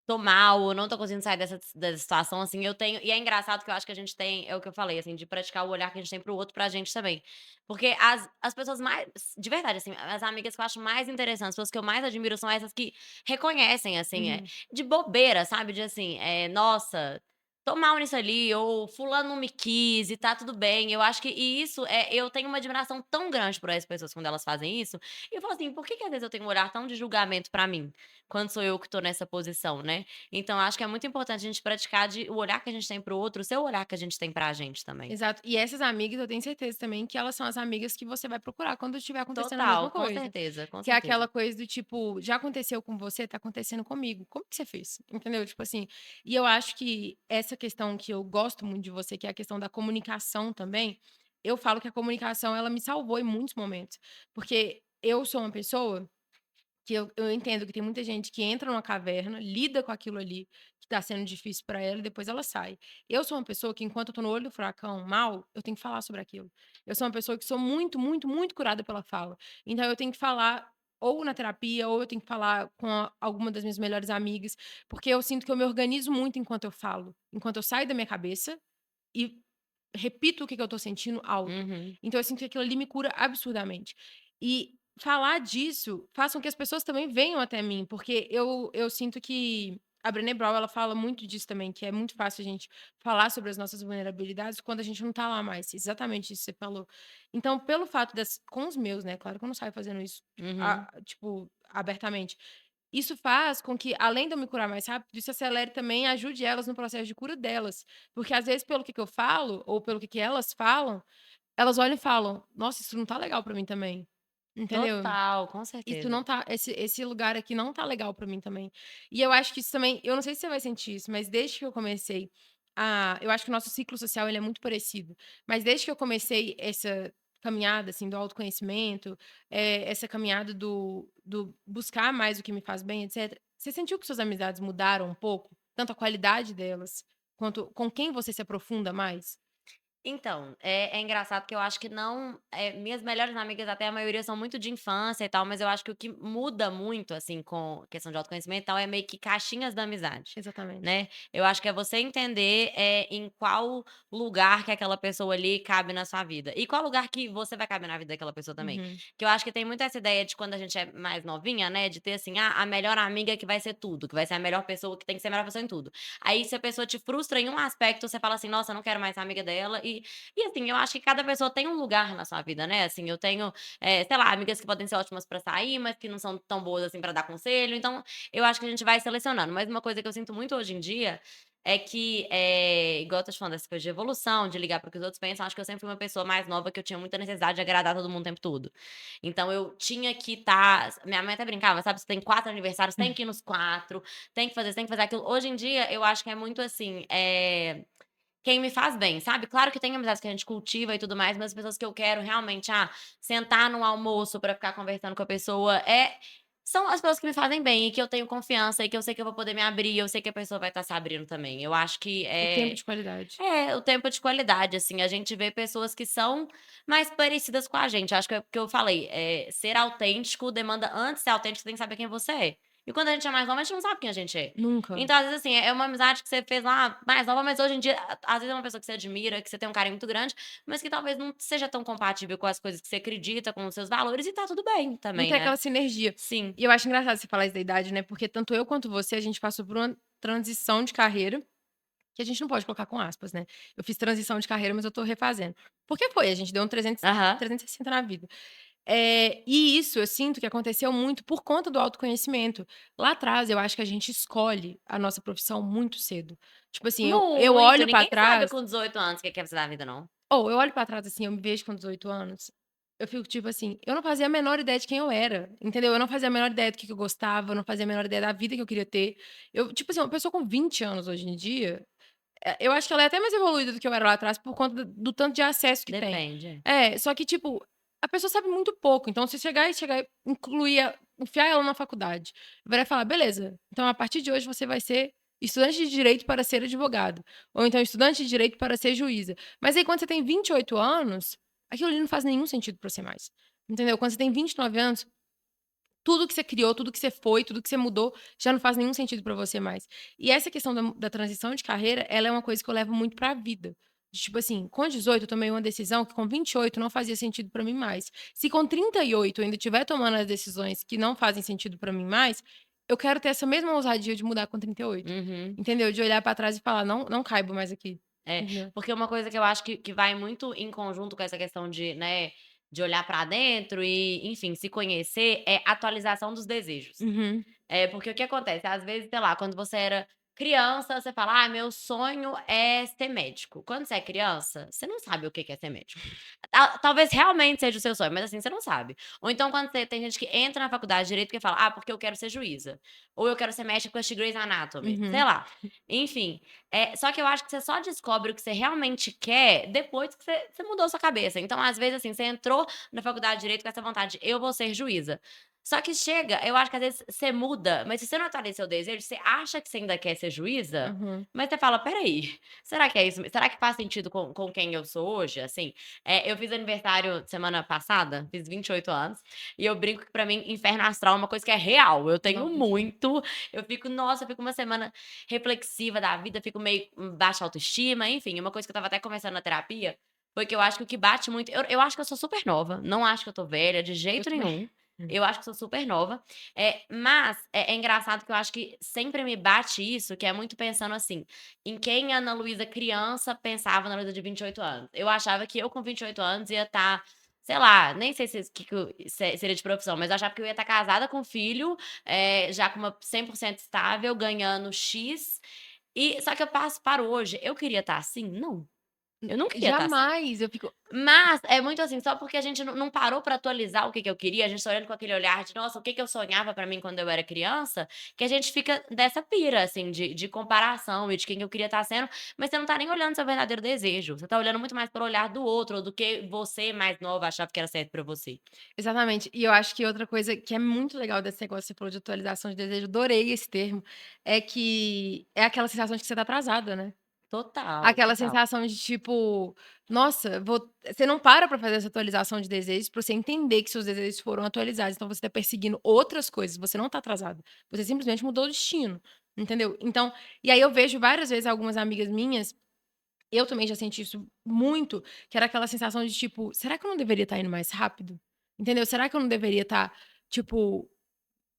"Tô mal, eu não tô conseguindo sair dessa situação", assim, eu tenho e é engraçado que eu acho que a gente tem é o que eu falei, assim, de praticar o olhar que a gente tem para o outro, pra gente também. Porque as pessoas mais de verdade, assim, as amigas que eu acho mais interessantes, as pessoas que eu mais admiro são essas que reconhecem, assim, Uhum. de bobeira, sabe, de assim, "Nossa, tô mal nisso ali", ou "Fulano não me quis e tá tudo bem". Eu acho que e isso, eu tenho uma admiração tão grande por essas pessoas quando elas fazem isso, e eu falo assim: "Por que que às vezes eu tenho um olhar tão de julgamento pra mim, quando sou eu que tô nessa posição, né?". Então acho que é muito importante a gente praticar o olhar que a gente tem para o outro, ser o olhar que a gente tem pra gente também. Exato. E essas amigas, eu tenho certeza também que elas são as amigas que você vai procurar quando estiver acontecendo a mesma Total, com coisa. certeza, com Que é certeza. aquela coisa do tipo: "Já aconteceu com você, tá acontecendo comigo, como que você fez?", entendeu? Tipo assim, e eu acho que essa questão que eu gosto muito de você, que é a questão da comunicação também, eu falo que a comunicação ela me salvou em muitos momentos, porque eu sou uma pessoa que eu entendo que tem muita gente que entra numa caverna, lida com aquilo ali, que tá sendo difícil pra ela e depois ela sai. Eu sou uma pessoa que enquanto eu tô no olho do furacão mal, eu tenho que falar sobre aquilo. Eu sou uma pessoa que sou muito, muito, muito curada pela fala. Então eu tenho que falar ou na terapia, ou eu tenho que falar com alguma das minhas melhores amigas, porque eu sinto que eu me organizo muito enquanto eu falo, enquanto eu saio da minha cabeça e repito o que que eu tô sentindo alto. Uhum. Então eu sinto que aquilo ali me cura absurdamente. E falar disso faz com que as pessoas também venham até mim, porque eu sinto que a Brené Brown, ela fala muito disso também, que é muito fácil a gente falar sobre as nossas vulnerabilidades quando a gente não tá lá mais, exatamente isso que você falou. Então, pelo fato com os meus, né, claro que eu não saio fazendo isso, Uhum. tipo, abertamente. Isso faz com que, além de eu me curar mais rápido, isso acelere também e ajude elas no processo de cura delas. Porque às vezes pelo que eu falo, ou pelo que elas falam, elas olham e falam: "Nossa, isso não tá legal pra mim também". entendeu? Total, com Isso certeza. não tá esse lugar aqui não tá legal pra mim também. E eu acho que isso também eu não sei se você vai sentir isso, mas desde que eu comecei eu acho que o nosso ciclo social ele é muito parecido, mas desde que eu comecei essa caminhada, assim, do autoconhecimento, essa caminhada do buscar mais o que me faz bem, etcétera, você sentiu que suas amizades mudaram um pouco? Tanto a qualidade delas, quanto com quem você se aprofunda mais? Então, é engraçado que eu acho que não minhas melhores amigas, até a maioria são muito de infância e tal, mas eu acho que o que muda muito, assim, com questão de autoconhecimento e tal, é meio que caixinhas da amizade, Exatamente. né. Eu acho que é você entender, em qual lugar que aquela pessoa ali cabe na sua vida, e qual lugar que você vai caber na vida daquela pessoa também. Uhum. Que eu acho que tem muito essa ideia de quando a gente é mais novinha, né, de ter assim, a melhor amiga que vai ser tudo, que vai ser a melhor pessoa, que tem que ser a melhor pessoa em tudo. Aí se a pessoa te frustra em um aspecto, você fala assim: "Nossa, eu não quero mais ser amiga dela", e assim, eu acho que cada pessoa tem um lugar na sua vida, né, assim, eu tenho, sei lá, amigas que podem ser ótimas pra sair, mas que não são tão boas assim pra dar conselho, então eu acho que a gente vai selecionando. Mas uma coisa que eu sinto muito hoje em dia é que, igual eu tô te falando, dessa coisa de evolução, de ligar para o que os outros pensam, acho que eu sempre fui uma pessoa mais nova que eu tinha muita necessidade de agradar todo mundo o tempo todo. Então eu tinha que estar minha mãe até brincava, sabe, "Você tem 4 aniversários, tem que ir nos 4, tem que fazer isso, tem que fazer aquilo". Hoje em dia eu acho que é muito assim, quem me faz bem, sabe. Claro que tem amizades que a gente cultiva e tudo mais, mas as pessoas que eu quero realmente, sentar no almoço pra ficar conversando com a pessoa, são as pessoas que me fazem bem e que eu tenho confiança e que eu sei que eu vou poder me abrir e eu sei que a pessoa vai estar se abrindo também. Eu acho que O tempo de qualidade. o tempo de qualidade, assim, a gente vê pessoas que são mais parecidas com a gente. Acho que é o que eu falei, ser autêntico demanda antes de ser autêntico, você tem que saber quem você é. E quando a gente é mais nova, a gente não sabe quem a gente é. Nunca. Então, às vezes, assim, é uma amizade que você fez lá mais nova, mas hoje em dia, às vezes é uma pessoa que você admira, que você tem um carinho muito grande, mas que talvez não seja tão compatível com as coisas que você acredita, com os seus valores, e tá tudo bem Não também, tem né. aquela sinergia. Sim. E eu acho engraçado você falar isso da idade, né, porque tanto eu quanto você, a gente passou por uma transição de carreira, que a gente não pode colocar com aspas, né. Eu fiz transição de carreira, mas eu tô refazendo. Porque foi, a gente deu um Aham. 360 na vida. E isso eu sinto que aconteceu muito por conta do autoconhecimento. Lá atrás, eu acho que a gente escolhe a nossa profissão muito cedo. Tipo assim, eu Muito. olho pra Ninguém sabe trás com 18 anos o que que é fazer da vida, não. ou eu olho pra trás, assim, eu me vejo com 18 anos, eu fico tipo assim, eu não fazia a menor ideia de quem eu era, entendeu? Eu não fazia a menor ideia do que eu gostava, eu não fazia a menor ideia da vida que eu queria ter. Eu, tipo assim, uma pessoa com 20 anos hoje em dia, eu acho que ela é até mais evoluída do que eu era lá atrás por conta do tanto de acesso que tem. Depende. Só que, tipo, a pessoa sabe muito pouco, então se chegar e enfiar ela na faculdade, vai falar: "Beleza, então a partir de hoje você vai ser estudante de direito para ser advogado", ou então estudante de direito para ser juíza. Mas aí quando você tem 28 anos, aquilo ali não faz nenhum sentido pra você mais, entendeu? Quando você tem 29 anos, tudo que você criou, tudo que você foi, tudo que você mudou, já não faz nenhum sentido pra você mais. E essa questão da transição de carreira, ela é uma coisa que eu levo muito pra vida. De tipo assim, com 18 eu tomei uma decisão que com 28 não fazia sentido pra mim mais. Se com 38 eu ainda estiver tomando as decisões que não fazem sentido pra mim mais, eu quero ter essa mesma ousadia de mudar com 38, Uhum. entendeu? De olhar pra trás e falar: "Não caibo mais aqui", É, entendeu? porque uma coisa que eu acho que vai muito em conjunto com essa questão de, né, de olhar pra dentro e, enfim, se conhecer, é atualização dos desejos. Uhum. Porque o que acontece, às vezes, sei lá, quando você era criança, você fala: "Ah, meu sonho é ser médico". Quando você é criança, você não sabe o que que é ser médico. Talvez realmente seja o seu sonho, mas, assim, você não sabe. Ou então quando você tem gente que entra na faculdade de direito que fala: "Ah, porque eu quero ser juíza", ou "Eu quero ser médica com assistir Grey's Anatomy", sei Uhum. lá. Enfim, só que eu acho que você só descobre o que você realmente quer depois que você mudou sua cabeça. Então, às vezes, assim, você entrou na faculdade de direito com essa vontade: "Eu vou ser juíza". Só que chega, eu acho que às vezes você muda, mas se você não atualiza seu desejo, você acha que você ainda quer ser juíza, Uhum. mas você fala: "Espera aí, será que é isso será que faz sentido com quem eu sou hoje?", assim. Eu fiz aniversário semana passada, fiz 28 anos, e eu brinco que pra mim inferno astral é uma coisa que é real, eu tenho Nossa. muito, eu fico uma semana reflexiva da vida, fico meio baixa autoestima, enfim, uma coisa que eu estava até conversando na terapia, foi que eu acho que o que bate muito eu acho que eu sou super nova, não acho que eu tô velha de Eu jeito também. nenhum. Eu acho que sou super nova, mas é engraçado que eu acho que sempre me bate isso, que é muito pensando assim, em quem a Ana Luísa criança pensava na Luísa de 28 anos. Eu achava que eu com 28 anos ia estar, sei lá, nem sei se que eu seria de profissão, mas eu achava que eu ia estar casada com filho, já com uma 100% estável, ganhando "X", só que eu passo para hoje, eu queria estar assim? Não. Eu não queria estar assim. Jamais, eu fico Mas é muito assim, só porque a gente não parou pra atualizar o que que eu queria, a gente tá olhando com aquele olhar de: "Nossa, o que que eu sonhava pra mim quando eu era criança", que a gente fica dessa pira, assim, de comparação e de quem eu queria estar sendo, mas você não tá nem olhando seu verdadeiro desejo, você tá olhando muito mais pelo olhar do outro ou do que você, mais nova, achava que era certo pra você. exatamente. E eu acho que outra coisa que é muito legal desse negócio que você falou de atualização de desejo, adorei esse termo, é que é aquela sensação de que você tá atrasada, né. Total, Aquela total. sensação de tipo: "Nossa, vou", você não para pra fazer essa atualização de desejos pra você entender que seus desejos foram atualizados, então você tá perseguindo outras coisas, você não tá atrasado, você simplesmente mudou o destino, entendeu. Então e aí eu vejo várias vezes algumas amigas minhas, eu também já senti isso muito, que era aquela sensação de tipo: "Será que eu não deveria estar indo mais rápido?", entendeu. "Será que eu não deveria estar, tipo,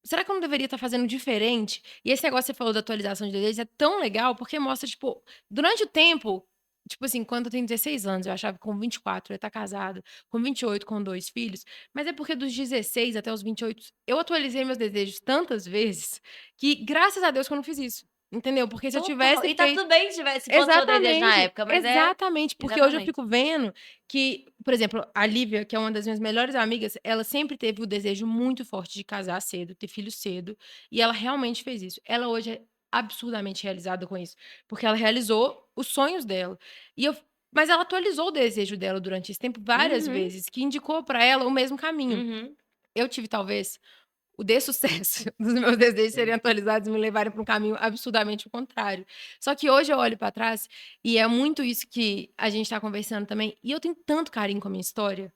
será que eu não deveria estar fazendo diferente?". E esse negócio que você falou da atualização de desejos é tão legal, porque mostra, tipo, durante o tempo, tipo assim, quando eu tenho 16 anos, eu achava que com 24 eu ia estar casada, com 28 com 2 filhos, mas é porque dos 16 até os 28 eu atualizei meus desejos tantas vezes, que graças a Deus que eu não fiz isso, entendeu. Porque se eu Total. tivesse E tá feito tudo bem se fosse seu desejo na exatamente, época, mas é exatamente, porque hoje eu exatamente. fico vendo que, por exemplo, a Lívia, que é uma das minhas melhores amigas, ela sempre teve o desejo muito forte de casar cedo, ter filho cedo, e ela realmente fez isso. Ela hoje é absurdamente realizada com isso, porque ela realizou os sonhos dela. E eu mas ela atualizou o desejo dela durante esse tempo várias Uhum, vezes, que indicou pra ela o mesmo caminho. uhum. Eu tive talvez o dessucesso dos meus desejos serem Sim. atualizados e me levarem para um caminho absurdamente o contrário. Só que hoje eu olho para trás, e é muito isso que a gente tá conversando também, e eu tenho tanto carinho com a minha história.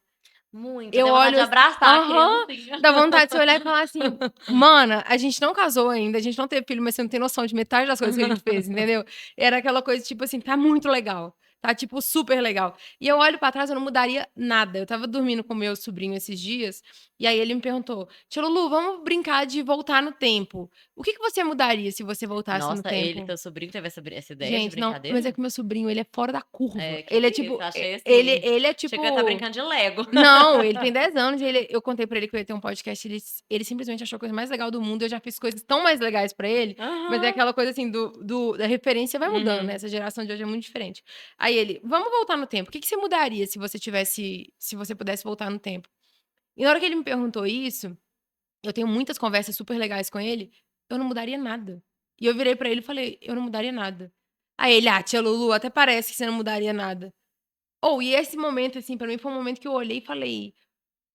Muito, eu Eu tenho vontade olho de assim abraçar a aham, criancinha. dá vontade de você olhar e falar assim: "Mana, a gente não casou ainda, a gente não teve filho, mas você não tem noção de metade das coisas que a gente fez", entendeu. Era aquela coisa, tipo assim: "Tá muito legal, tá, tipo, super legal". E eu olho pra trás, eu não mudaria nada. Eu estava dormindo com o meu sobrinho esses dias, e aí ele me perguntou: "Tia Lulu, vamos brincar de voltar no tempo. O que que você mudaria se você voltasse no Nossa, ele tempo?". teu sobrinho teve essa ideia de Gente, não, mas é brincadeira? que o meu sobrinho, ele é fora da curva. É, que Ele é isso, tipo, achei assim, ele é achei que eu ia estar tipo brincando de Lego. não, ele tem 10 anos e eu contei pra ele que eu ia ter um podcast, ele simplesmente achou a coisa mais legal do mundo, eu já fiz coisas tão mais legais pra ele, mas é Aham. aquela coisa assim do da referência vai mudando, né, Uhum. essa geração de hoje é muito diferente. Aí ele: "Vamos voltar no tempo, o que que você mudaria se você pudesse voltar no tempo?". E na hora que ele me perguntou isso, eu tenho muitas conversas super legais com ele, eu não mudaria nada. E eu virei pra ele e falei: "Eu não mudaria nada". Aí ele: "Ah, tia Lulu, até parece que você não mudaria nada". E esse momento, assim, pra mim foi um momento que eu olhei e falei: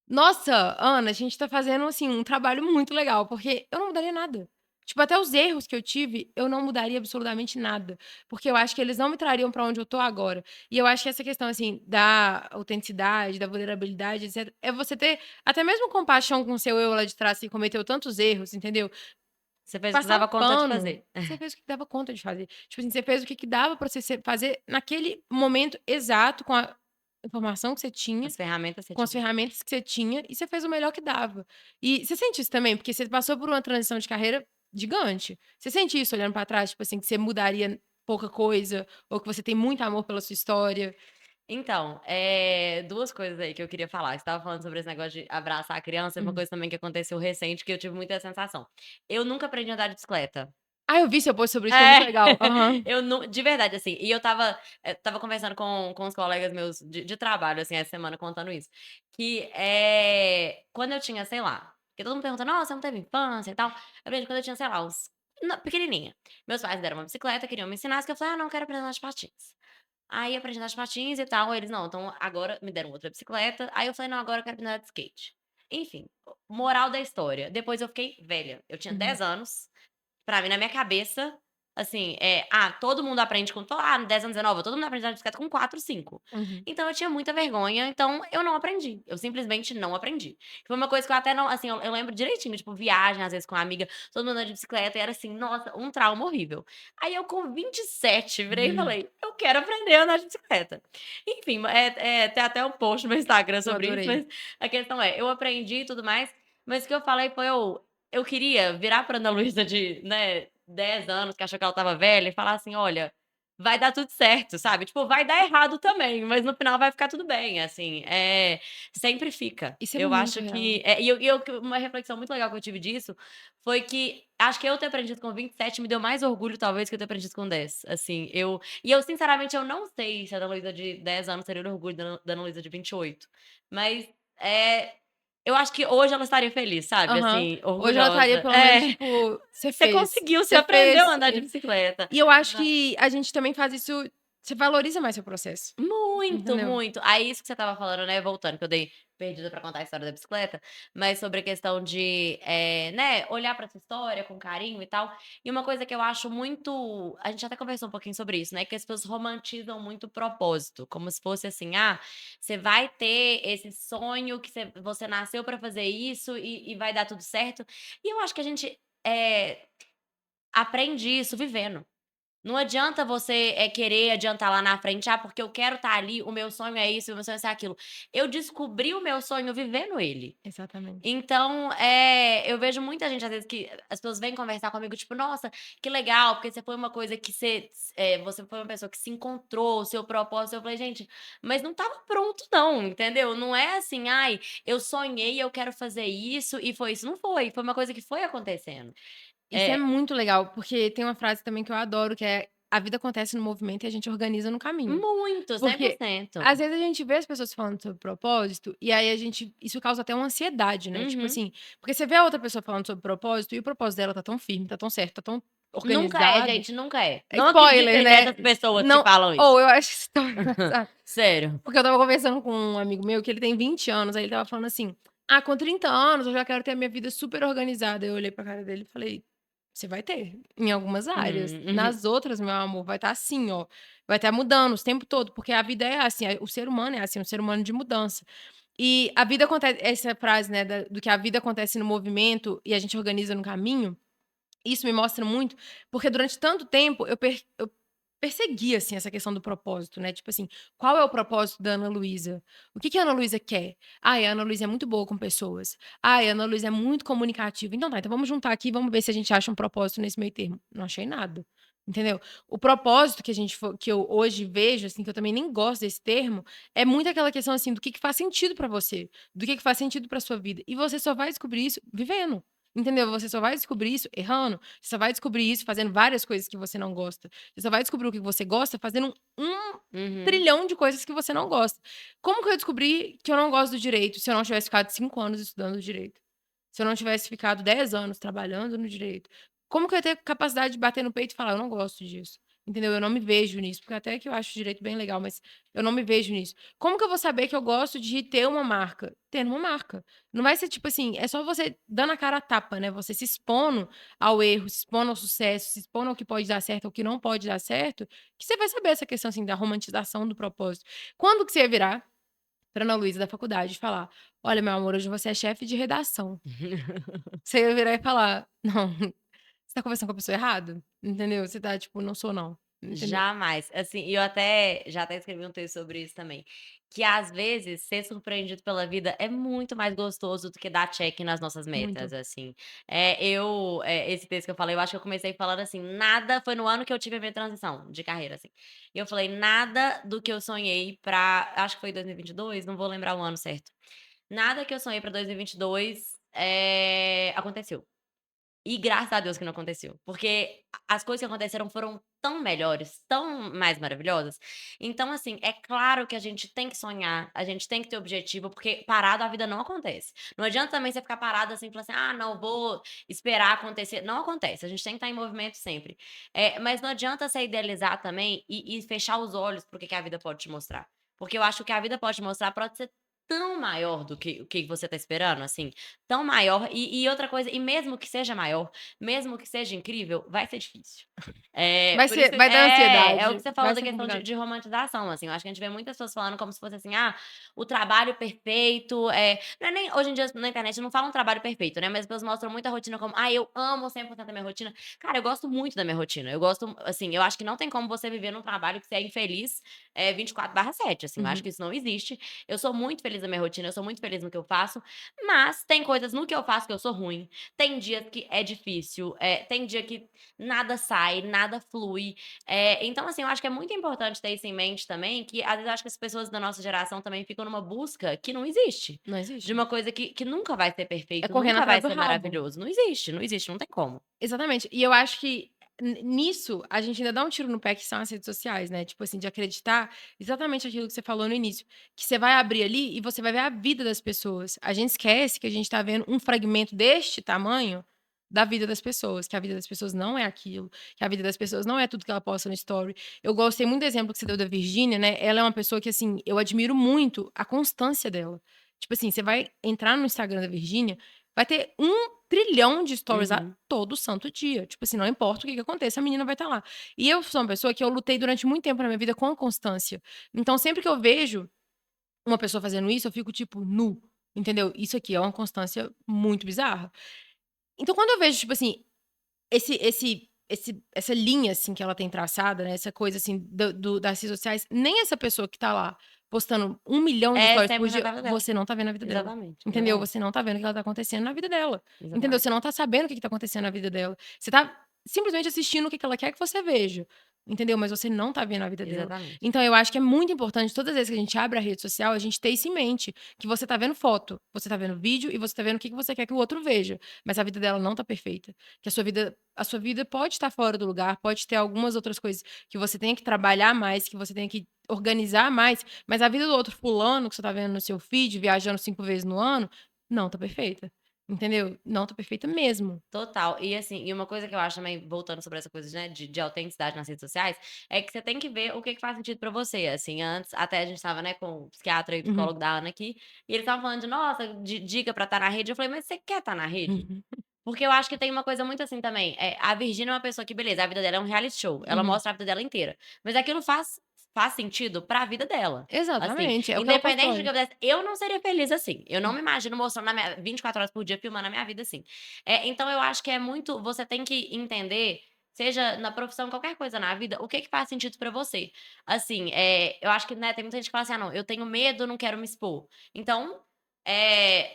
"Nossa, Ana, a gente tá fazendo, assim, um trabalho muito legal", porque eu não mudaria nada. Tipo, até os erros que eu tive, eu não mudaria absolutamente nada, porque eu acho que eles não me trariam pra onde eu tô agora. E eu acho que essa questão, assim, da autenticidade, da vulnerabilidade, etcétera, é você ter até mesmo compaixão com o seu eu lá de trás, que cometeu tantos erros, entendeu? Você fez o que Passar um dava conta de pano. fazer. Você fez o que dava conta de fazer. Tipo assim, você fez o que dava pra você fazer naquele momento exato, com a informação que você tinha, As ferramentas que você com as tinha. ferramentas que você tinha, e você fez o melhor que dava. E você sente isso também? Porque você passou por uma transição de carreira gigante. Você sente isso olhando pra trás, tipo assim, que você mudaria pouca coisa, ou que você tem muito amor pela sua história? Então, 2 coisas aí que eu queria falar. Você estava falando sobre esse negócio de abraçar a criança, é uma Uhum. coisa também que aconteceu recente, que eu tive muita sensação. Eu nunca aprendi a andar de bicicleta. Ah, eu vi seu post sobre isso, foi É, muito legal. Aham. eu não de verdade, assim, e eu estava conversando com uns colegas meus de trabalho, assim, essa semana contando isso, que, quando eu tinha, sei lá, porque todo mundo pergunta: "Nossa, você não teve infância e tal?". Eu falei: "Quando eu tinha, sei lá, uns pequenininha, meus pais deram uma bicicleta, queriam me ensinar, só que eu falei: 'Ah, não, quero aprender a andar de patins'". Aí eu aprendi a andar de patins e tal, eles: "Não, então agora", me deram outra bicicleta, aí eu falei: "Não, agora eu quero aprender a andar de skate". Enfim, moral da história, depois eu fiquei velha, eu tinha Uhum. 10 anos, pra mim, na minha cabeça, assim, todo mundo aprende com 10 anos, 19, todo mundo aprende a andar de bicicleta com 4, 5. Uhum. Então eu tinha muita vergonha, então eu não aprendi, eu simplesmente não aprendi. Foi uma coisa que eu até não assim, eu lembro direitinho, tipo, viagem, às vezes, com uma amiga, todo mundo andando de bicicleta e era assim, nossa, um trauma horrível. Aí eu com 27 virei e Uhum. falei: "Eu quero aprender a andar de bicicleta". Enfim, tem até um post no meu Instagram Eu sobre isso, adorei. mas a questão é, eu aprendi e tudo mais, mas o que eu falei foi: eu queria virar pra Ana Luísa de, né, 10 anos, que achou que ela estava velha, e falar assim: "Olha, vai dar tudo certo, sabe? Tipo, vai dar errado também, mas no final vai ficar tudo bem, assim, sempre fica. Isso é Eu muito acho real. que uma reflexão muito legal que eu tive disso, foi que acho que eu ter aprendido com 27 me deu mais orgulho talvez que eu ter aprendido com 10, assim, eu sinceramente eu não sei se a Ana Luísa de 10 anos teria orgulho da Ana Luísa de 28, mas, eu acho que hoje ela estaria feliz, sabe, Aham. assim, Hoje ela estaria orgulhosa. pelo menos, É, tipo: "Você você fez, conseguiu, você você aprendeu a fez". andar de bicicleta. E eu acho que a gente também faz isso, você valoriza mais seu processo, Muito, entendeu? muito. Aí isso que você estava falando, né, voltando, que eu dei perdida pra contar a história da bicicleta, mas sobre a questão de, né, olhar pra essa história com carinho e tal. E uma coisa que eu acho muito, a gente até conversou um pouquinho sobre isso, né, que as pessoas romantizam muito o propósito, como se fosse assim: "Ah, você vai ter esse sonho que você nasceu pra fazer isso e vai dar tudo certo". E eu acho que a gente, aprende isso vivendo. Não adianta você, querer adiantar lá na frente: "Ah, porque eu quero estar ali, o meu sonho é isso, o meu sonho é ser aquilo". Eu descobri o meu sonho vivendo ele. Exatamente. Então, eu vejo muita gente, às vezes, que as pessoas vêm conversar comigo, tipo: "Nossa, que legal, porque você foi uma coisa que você foi uma pessoa que se encontrou, o seu propósito". Eu falei: "Gente, mas não estava pronto não, entendeu? Não é assim: 'Ai, eu sonhei, eu quero fazer isso e foi isso'". Não foi, foi uma coisa que foi acontecendo. Isso é É, muito legal, porque tem uma frase também que eu adoro, que é: "A vida acontece no movimento e a gente organiza no caminho". muito, Porque, 100%. às vezes, a gente vê as pessoas falando sobre propósito, e aí isso causa até uma ansiedade, né, tipo Uhum. assim, porque você vê a outra pessoa falando sobre propósito, e o propósito dela tá tão firme, tá tão certo, tá tão Nunca é, organizado. gente, nunca é. Não Spoiler, acreditem né, nessas pessoas que não, falam isso. ou eu acho isso tão engraçado, Sério. porque eu estava conversando com um amigo meu que ele tem 20 anos, aí ele estava falando assim: "Ah, com 30 anos eu já quero ter a minha vida super organizada". Eu olhei pra cara dele e falei: "Você vai ter, em algumas áreas. Uhum, uhum. Nas outras, meu amor, vai estar assim, ó, vai estar mudando o tempo todo, porque a vida é assim, o ser humano é assim, um ser humano de mudança". E a vida acontece, essa frase, né, do que a vida acontece no movimento e a gente organiza no caminho, isso me mostra muito, porque durante tanto tempo eu persegui, assim, essa questão do propósito, né, tipo assim, qual é o propósito da Ana Luísa? O que que a Ana Luísa quer? "Ai, a Ana Luísa é muito boa com pessoas. Ai, a Ana Luísa é muito comunicativa. Então tá, então vamos juntar aqui, vamos ver se a gente acha um propósito nesse meio termo". Não achei nada, entendeu? O propósito que eu hoje vejo, assim, que eu também nem gosto desse termo, é muito aquela questão, assim, do que faz sentido pra você, do que faz sentido pra sua vida. E você só vai descobrir isso vivendo. Entendeu? Você só vai descobrir isso errando, você só vai descobrir isso fazendo várias coisas que você não gosta. Você só vai descobrir o que você gosta fazendo um Uhum. trilhão de coisas que você não gosta. Como que eu descobri que eu não gosto do direito se eu não tivesse ficado 5 anos estudando direito? Se eu não tivesse ficado 10 anos trabalhando no direito? Como que eu ia ter capacidade de bater no peito e falar: "Eu não gosto disso", entendeu? Eu não me vejo nisso, porque até que eu acho o direito bem legal, mas eu não me vejo nisso. Como que eu vou saber que eu gosto de ter uma marca? Tendo uma marca. Não vai ser tipo assim, é só você dando a cara a tapa, né, você se expondo ao erro, se expondo ao sucesso, se expondo ao que pode dar certo, ao que não pode dar certo, que você vai saber essa questão, assim, da romantização do propósito. Quando que você ia virar pra Ana Luísa da faculdade e falar: "Olha, meu amor, hoje você é chefe de redação". Você ia virar e falar: "Não, você tá conversando com a pessoa errada", entendeu? Você tá tipo: "Não sou não", entendeu? Jamais. Assim, e eu já até escrevi um texto sobre isso também, que às vezes ser surpreendido pela vida é muito mais gostoso do que dar check nas nossas metas, Muito. assim. Esse texto que eu falei, eu acho que eu comecei falando assim: "Nada", foi no ano que eu tive a minha transição de carreira, assim. E eu falei: "Nada do que eu sonhei pra", acho que foi 2022, não vou lembrar o ano certo. "Nada que eu sonhei pra 2022, aconteceu". E graças a Deus que não aconteceu, porque as coisas que aconteceram foram tão melhores, tão mais maravilhosas. Então, assim, é claro que a gente tem que sonhar, a gente tem que ter objetivo, porque parado a vida não acontece. Não adianta também você ficar parado assim, falando assim: "Ah, não, vou esperar acontecer". Não acontece, a gente tem que estar em movimento sempre. Mas não adianta você idealizar também e fechar os olhos para o que que a vida pode te mostrar. Porque eu acho que a vida pode te mostrar pode ser tão maior do que o que você tá esperando, assim, tão maior. E outra coisa, e mesmo que seja maior, mesmo que seja incrível, vai ser difícil. Por isso Vai dar é o que ansiedade, você falou vai da ser questão de complicado. de romantização, assim, eu acho que a gente vê muitas pessoas falando como se fosse assim: "Ah, o trabalho perfeito", não é nem hoje em dia na internet não fala um trabalho perfeito, né, mas as pessoas mostram muito a rotina como: "Ah, eu amo 100% da minha rotina". Cara, eu gosto muito da minha rotina, eu gosto assim, eu acho que não tem como você viver num trabalho que você é infeliz, 24/7, assim, eu acho Uhum. que isso não existe. Eu sou muito feliz feliz na minha rotina, eu sou muito feliz no que eu faço, mas tem coisas no que eu faço que eu sou ruim, tem dias que é difícil, tem dia que nada sai, nada flui. Então, assim, eu acho que é muito importante ter isso em mente também, que às vezes eu acho que as pessoas da nossa geração também ficam numa busca que não existe. Não De existe. uma coisa que nunca vai ser É perfeito, correndo nunca atrás vai do ser rabo. maravilhoso. Não existe, não existe, não tem como. Exatamente. E eu acho que nisso a gente ainda dá um tiro no pé que são as redes sociais, né? Tipo assim, de acreditar exatamente aquilo que você falou no início, que você vai abrir ali e você vai ver a vida das pessoas. A gente esquece que a gente tá vendo um fragmento deste tamanho da vida das pessoas, que a vida das pessoas não é aquilo, que a vida das pessoas não é tudo que ela posta no story. Eu gostei muito do exemplo que você deu da Virgínia, né? Ela é uma pessoa que, assim, eu admiro muito a constância dela. Tipo assim, você vai entrar no Instagram da Virgínia, vai ter 1 trilhão de stories Uhum. todo santo dia. Tipo assim, não importa o que aconteça, a menina vai estar lá. E eu sou uma pessoa que eu lutei durante muito tempo na minha vida com constância. Então, sempre que eu vejo uma pessoa fazendo isso, eu fico tipo, nu. Entendeu? Isso aqui é uma constância muito bizarra. Então, quando eu vejo, tipo assim, essa linha, assim, que ela tem traçada, né? Essa coisa, assim, das redes sociais, nem essa pessoa que tá lá postando 1 milhão de É stories por 100% dia, da vida dela. você não tá vendo a vida dela. Exatamente, Entendeu? exatamente, Você não tá vendo o que ela tá acontecendo na vida dela. Entendeu? exatamente, Você não tá sabendo o que tá acontecendo na vida dela. Você tá simplesmente assistindo o que ela quer que você veja. Entendeu? Mas você não tá vendo a vida dela. exatamente. Então, eu acho que é muito importante, todas as vezes que a gente abre a rede social, a gente ter isso em mente. Que você tá vendo foto, você tá vendo vídeo e você tá vendo o que você quer que o outro veja. Mas a vida dela não tá perfeita. Que a sua vida pode estar fora do lugar, pode ter algumas outras coisas que você tenha que trabalhar mais, que você tenha que organizar mais, mas a vida do outro fulano que você tá vendo no seu feed, viajando 5 vezes no ano, não tá perfeita. Entendeu? Não tá perfeita mesmo. Total. E assim, e uma coisa que eu acho também, voltando sobre essa coisa, né, de autenticidade nas redes sociais, é que você tem que ver o que faz sentido pra você. Assim, antes, até a gente estava, né, com o psiquiatra e Uhum. psicólogo da Ana aqui, e eles estavam falando de, nossa, de dica pra estar na rede. Eu falei, mas você quer estar na rede? Uhum. Porque eu acho que tem uma coisa muito assim também. A Virgínia é uma pessoa que, beleza, a vida dela é um reality show. Ela Uhum. mostra a vida dela inteira. Mas aquilo faz sentido pra vida dela. Assim, Exatamente, é o que ela independente do que constrói. acontece, eu não seria feliz assim. Eu não me imagino mostrando 24 horas por dia, filmando a minha vida assim. Então eu acho que é muito. Você tem que entender, seja na profissão, qualquer coisa na vida, o que faz sentido pra você. Assim, eu acho que, né, tem muita gente que fala assim: ah, não, eu tenho medo, não quero me expor. Então, é,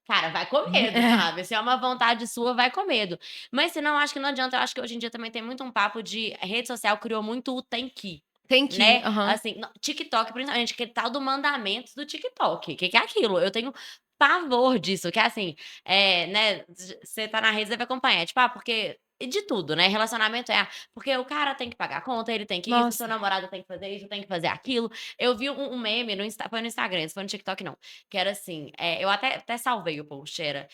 cara, vai com medo, É, sabe? Se é uma vontade sua, vai com medo. Mas senão, acho que não adianta. Eu acho que hoje em dia também tem muito um papo de rede social criou muito o tem que, tem que ir. né? Aham. Assim, TikTok, principalmente, aquele tal do mandamentos do TikTok. Que é aquilo? Eu tenho pavor disso, que é assim, né? Você tá na rede, você deve acompanhar. Tipo, porque. E de tudo, né? Relacionamento porque o cara tem que pagar a conta, ele tem que isso, o seu Nossa, namorado tem que fazer isso, tem que fazer aquilo. Eu vi um meme foi no Instagram, isso foi no TikTok, não. Que era assim, eu até salvei o post, era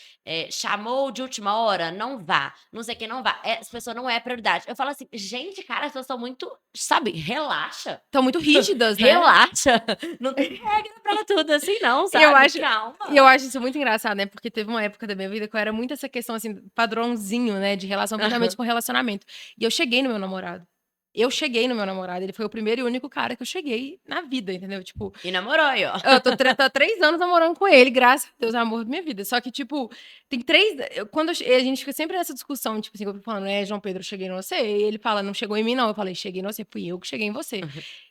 chamou de última hora, não vá. Não sei quem não vá. Essa pessoa não é prioridade. Eu falo assim, gente, cara, as pessoas são muito, sabe, relaxa. estão muito rígidas, né? Relaxa. Não tem regra pra tudo assim, não, E eu sabe? acho e eu Calma. acho isso muito engraçado, né, porque teve uma época da minha vida que eu era muito essa questão, assim, padrãozinho, né, de relação, principalmente Aham. com relacionamento. E eu cheguei no meu namorado. Eu cheguei no meu namorado, ele foi o primeiro e único cara que eu cheguei na vida, entendeu? Tipo, E namorou aí, ó. eu tô há 3 anos namorando com ele, graças a Deus, é o amor da minha vida. Só que, tipo, tem 3 quando a gente fica sempre nessa discussão, tipo assim, eu fico falando: João Pedro, eu cheguei em você", e ele fala: "Não chegou em mim não", eu falei: "Cheguei em você, fui eu que cheguei em você".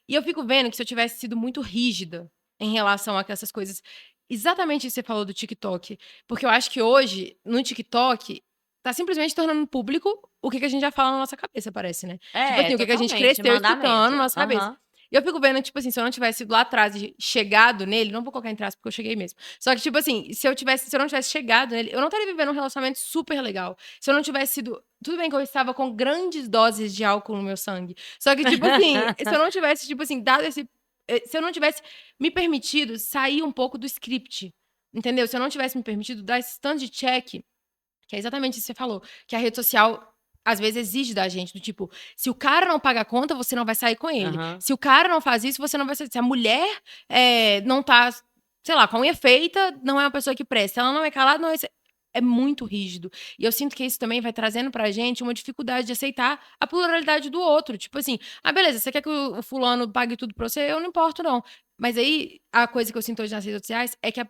E eu fico vendo que se eu tivesse sido muito rígida em relação a essas coisas, exatamente isso que você falou do TikTok, porque eu acho que hoje, no TikTok, tá simplesmente tornando público o que a gente já fala na nossa cabeça, parece, né. Tipo assim, o que a gente Totalmente, cresceu escutando mandamento. na nossa cabeça. Aham. E eu fico vendo, tipo assim, se eu não tivesse ido lá atrás e chegado nele, não vou colocar entre aspas, porque eu cheguei mesmo. Só que, tipo assim, se eu não tivesse chegado nele, eu não estaria vivendo um relacionamento super legal. Se eu não tivesse sido. Tudo bem que eu estava com grandes doses de álcool no meu sangue. Só que, tipo assim, se eu não tivesse, tipo assim, dado esse. Se eu não tivesse me permitido sair um pouco do script. Entendeu? Se eu não tivesse me permitido dar esse tanto de check, que é exatamente isso que você falou, que a rede social às vezes exige da gente, do tipo, se o cara não paga a conta, você não vai sair com ele. Aham. Se o cara não faz isso, você não vai sair. Se a mulher não tá, sei lá, com a unha feita, não é uma pessoa que presta. Se ela não é calada, não é. É muito rígido. E eu sinto que isso também vai trazendo pra gente uma dificuldade de aceitar a pluralidade do outro. Tipo assim, beleza, você quer que o fulano pague tudo pra você? Eu não importo, não. Mas aí, a coisa que eu sinto hoje nas redes sociais é que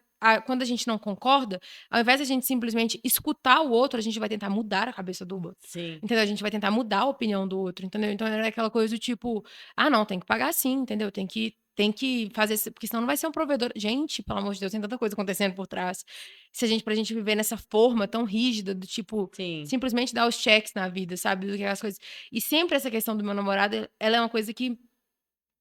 quando a gente não concorda, ao invés de a gente simplesmente escutar o outro, a gente vai tentar mudar a cabeça do outro. Sim. Entendeu? A gente vai tentar mudar a opinião do outro, entendeu? Então era aquela coisa do tipo, não, tem que pagar sim, entendeu? Tem que tem que fazer isso, porque senão não vai ser um provedor. Gente, pelo amor de Deus, tem tanta coisa acontecendo por trás. Se a gente, pra gente viver nessa forma tão rígida, do tipo, Sim. simplesmente dar os checks na vida, sabe? Do que as coisas. E sempre essa questão do meu namorado, ela é uma coisa que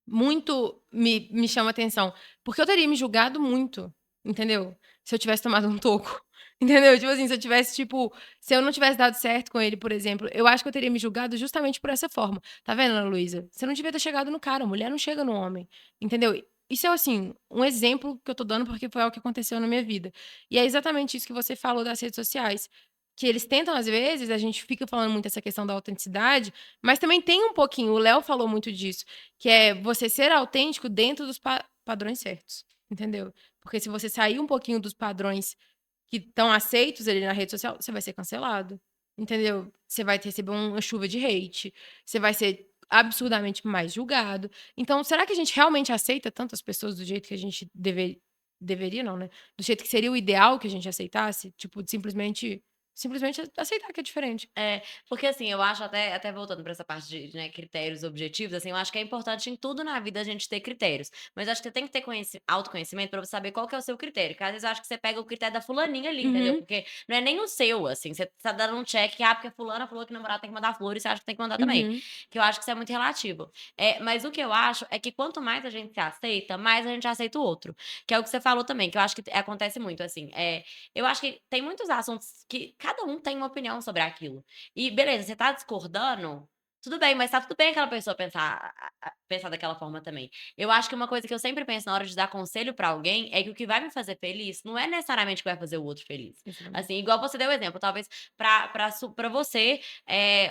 muito me chama atenção. Porque eu teria me julgado muito, entendeu? Se eu tivesse tomado um toco. Entendeu? Tipo assim, se eu tivesse, tipo, se eu não tivesse dado certo com ele, por exemplo, eu acho que eu teria me julgado justamente por essa forma. Tá vendo, Ana Luísa? Você não devia ter chegado no cara, mulher não chega no homem. Entendeu? Isso é, assim, um exemplo que eu tô dando porque foi algo que aconteceu na minha vida. E é exatamente isso que você falou das redes sociais. Que eles tentam, às vezes, a gente fica falando muito essa questão da autenticidade, mas também tem um pouquinho, o Léo falou muito disso, que é você ser autêntico dentro dos padrões certos, entendeu? Porque se você sair um pouquinho dos padrões que estão aceitos ali na rede social, você vai ser cancelado, entendeu? Você vai receber uma chuva de hate, você vai ser absurdamente mais julgado. Então, será que a gente realmente aceita tantas pessoas do jeito que a gente deveria, não, né? Do jeito que seria o ideal que a gente aceitasse? Tipo, de simplesmente aceitar que é diferente. É, porque assim, eu acho até voltando pra essa parte de, né, critérios objetivos, assim, eu acho que é importante em tudo na vida a gente ter critérios. Mas eu acho que você tem que ter autoconhecimento pra você saber qual que é o seu critério. Porque às vezes eu acho que você pega o critério da fulaninha ali, entendeu? Uhum, Porque não é nem o seu, assim. Você tá dando um check, ah, porque a fulana falou que namorado tem que mandar flores, você acha que tem que mandar também. uhum. Que eu acho que isso é muito relativo. Mas o que eu acho é que quanto mais a gente se aceita, mais a gente aceita o outro. Que é o que você falou também, que eu acho que acontece muito, assim. Eu acho que tem muitos assuntos que cada um tem uma opinião sobre aquilo. E beleza, você tá discordando, tudo bem, mas tá tudo bem aquela pessoa pensar daquela forma também. Eu acho que uma coisa que eu sempre penso na hora de dar conselho pra alguém é que o que vai me fazer feliz não é necessariamente o que vai fazer o outro feliz. Exatamente. Assim, igual você deu o exemplo, talvez pra você,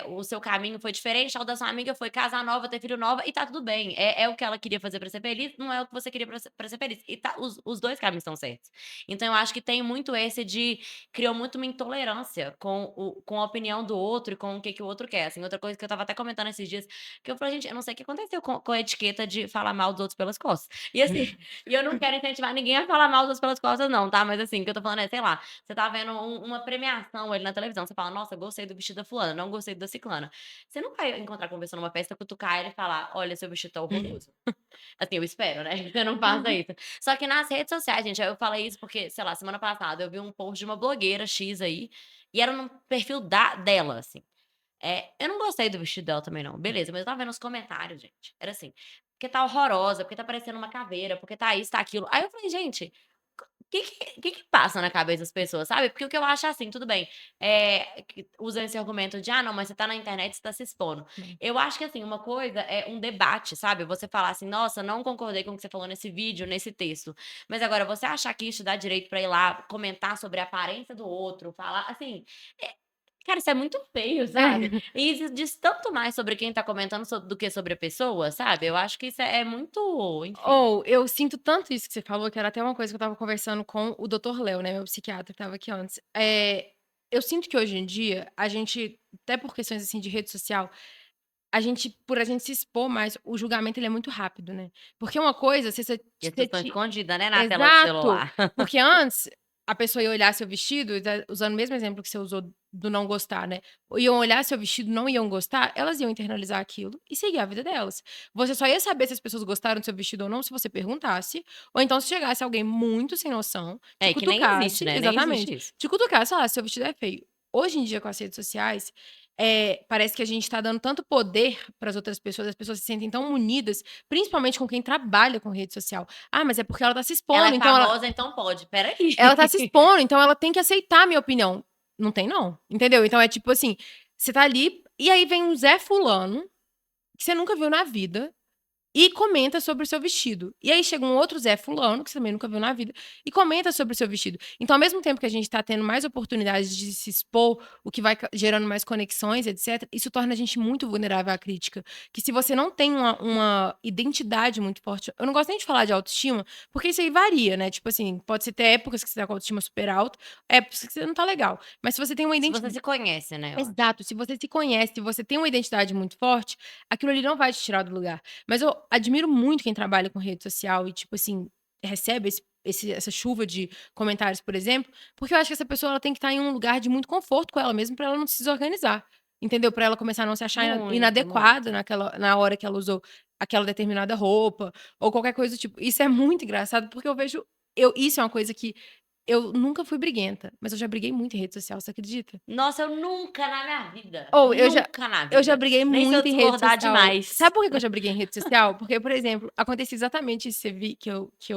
o seu caminho foi diferente, o da sua amiga foi casar nova, ter filho nova, e tá tudo bem. É o que ela queria fazer pra ser feliz, não é o que você queria pra ser feliz. E tá, os dois caminhos estão certos. Então eu acho que tem muito esse de criou muito uma intolerância com a opinião do outro e com o que que o outro quer, assim. Outra coisa que eu estava até comentando esses dias, que eu falei: "Gente, eu não sei o que aconteceu com a etiqueta de falar mal dos outros pelas costas". E assim, e eu não quero incentivar ninguém a falar mal dos outros pelas costas não, tá, mas assim, o que eu tô falando é, sei lá, você tá vendo uma premiação ali na televisão, você fala: "Nossa, gostei do vestido da fulana, não gostei do da ciclana". Você não vai encontrar com uma pessoa numa festa, cutucar ela e falar: "Olha, seu vestido tá horroroso". Assim, eu espero, né, que você não faça Uhum. isso. Só que nas redes sociais, gente, eu falei isso porque, sei lá, semana passada eu vi um post de uma blogueira X aí, e era no perfil dela, assim. Eu não gostei do vestido dela também não, beleza, mas eu estava vendo os comentários, gente, era assim: "Porque tá horrorosa, porque tá parecendo uma caveira, porque tá isso, tá aquilo". Aí eu falei: "Gente, que passa na cabeça das pessoas, sabe?" Porque o que eu acho é assim, tudo bem, que usam esse argumento de: "Ah, não, mas você tá na internet, você tá se expondo". Não. Eu acho que, assim, uma coisa é um debate, sabe, você falar assim: "Nossa, não concordei com o que você falou nesse vídeo, nesse texto". Mas agora você achar que isso dá direito pra ir lá comentar sobre a aparência do outro, falar assim, eh, cara, isso é muito feio, sabe. É. E isso diz tanto mais sobre quem tá comentando do que sobre a pessoa, sabe. Eu acho que isso é muito, enfim. Ou eu sinto tanto isso que você falou, que era até uma coisa que eu estava conversando com o doutor Léo, né, meu psiquiatra que estava aqui antes. Eu sinto que hoje em dia, a gente, até por questões, assim, de rede social, por a gente se expor mais, o julgamento ele é muito rápido, né. Porque uma coisa, se você E as você pessoas estão te escondidas, né, na tela do exato. celular. Porque antes, a pessoa ia olhar seu vestido, usando o mesmo exemplo que você usou do não gostar, né, iam olhar seu vestido, não iam gostar, elas iam internalizar aquilo e seguir a vida delas. Você só ia saber se as pessoas gostaram do seu vestido ou não se você perguntasse, ou então se chegasse alguém muito sem noção, te Que nem existe, cutucasse né, nem existe exatamente, isso. te cutucasse e falasse: "Seu vestido é feio". Hoje em dia, com as redes sociais, parece que a gente tá dando tanto poder para as outras pessoas, as pessoas se sentem tão munidas, principalmente com quem trabalha com rede social. "Ah, mas é porque ela tá se Ela é expondo, então famosa, então pode. Espera aí. ela tá se expondo, então ela tem que aceitar a minha opinião". Não tem não, entendeu? Então é tipo assim, você tá ali, e aí vem um Zé fulano, que você nunca viu na vida, e comenta sobre o seu vestido. E aí chega um outro Zé fulano, que você também nunca viu na vida, e comenta sobre o seu vestido. Então, ao mesmo tempo que a gente tá tendo mais oportunidades de se expor, o que vai gerando mais conexões, etc., isso torna a gente muito vulnerável à crítica. Que se você não tem uma identidade muito forte, eu não gosto nem de falar de autoestima, porque isso aí varia, né? Tipo assim, pode ser ter épocas que você tá com a autoestima super alta, épocas que você não tá legal. Mas se você tem uma Se você identidade. se conhece, né, eu acho. Exato, se você se conhece, se você tem uma identidade muito forte, aquilo ali não vai te tirar do lugar. Mas eu admiro muito quem trabalha com rede social e, tipo assim, recebe essa chuva de comentários, por exemplo, porque eu acho que essa pessoa ela tem que estar em um lugar de muito conforto com ela mesma para ela não se desorganizar. Entendeu? Para ela começar a não se achar Muito, inadequada muito. na hora que ela usou. aquela determinada roupa, ou qualquer coisa do tipo. Isso é muito engraçado, porque eu vejo isso é uma coisa que eu nunca fui briguenta, mas eu já briguei muito em rede social, você acredita? Nossa, eu nunca na minha vida, Ou nunca na eu já vida. briguei Nem se eu muito em rede discordar social. demais. Sabe por que que eu já briguei em rede social? Porque, por exemplo, acontecia exatamente isso que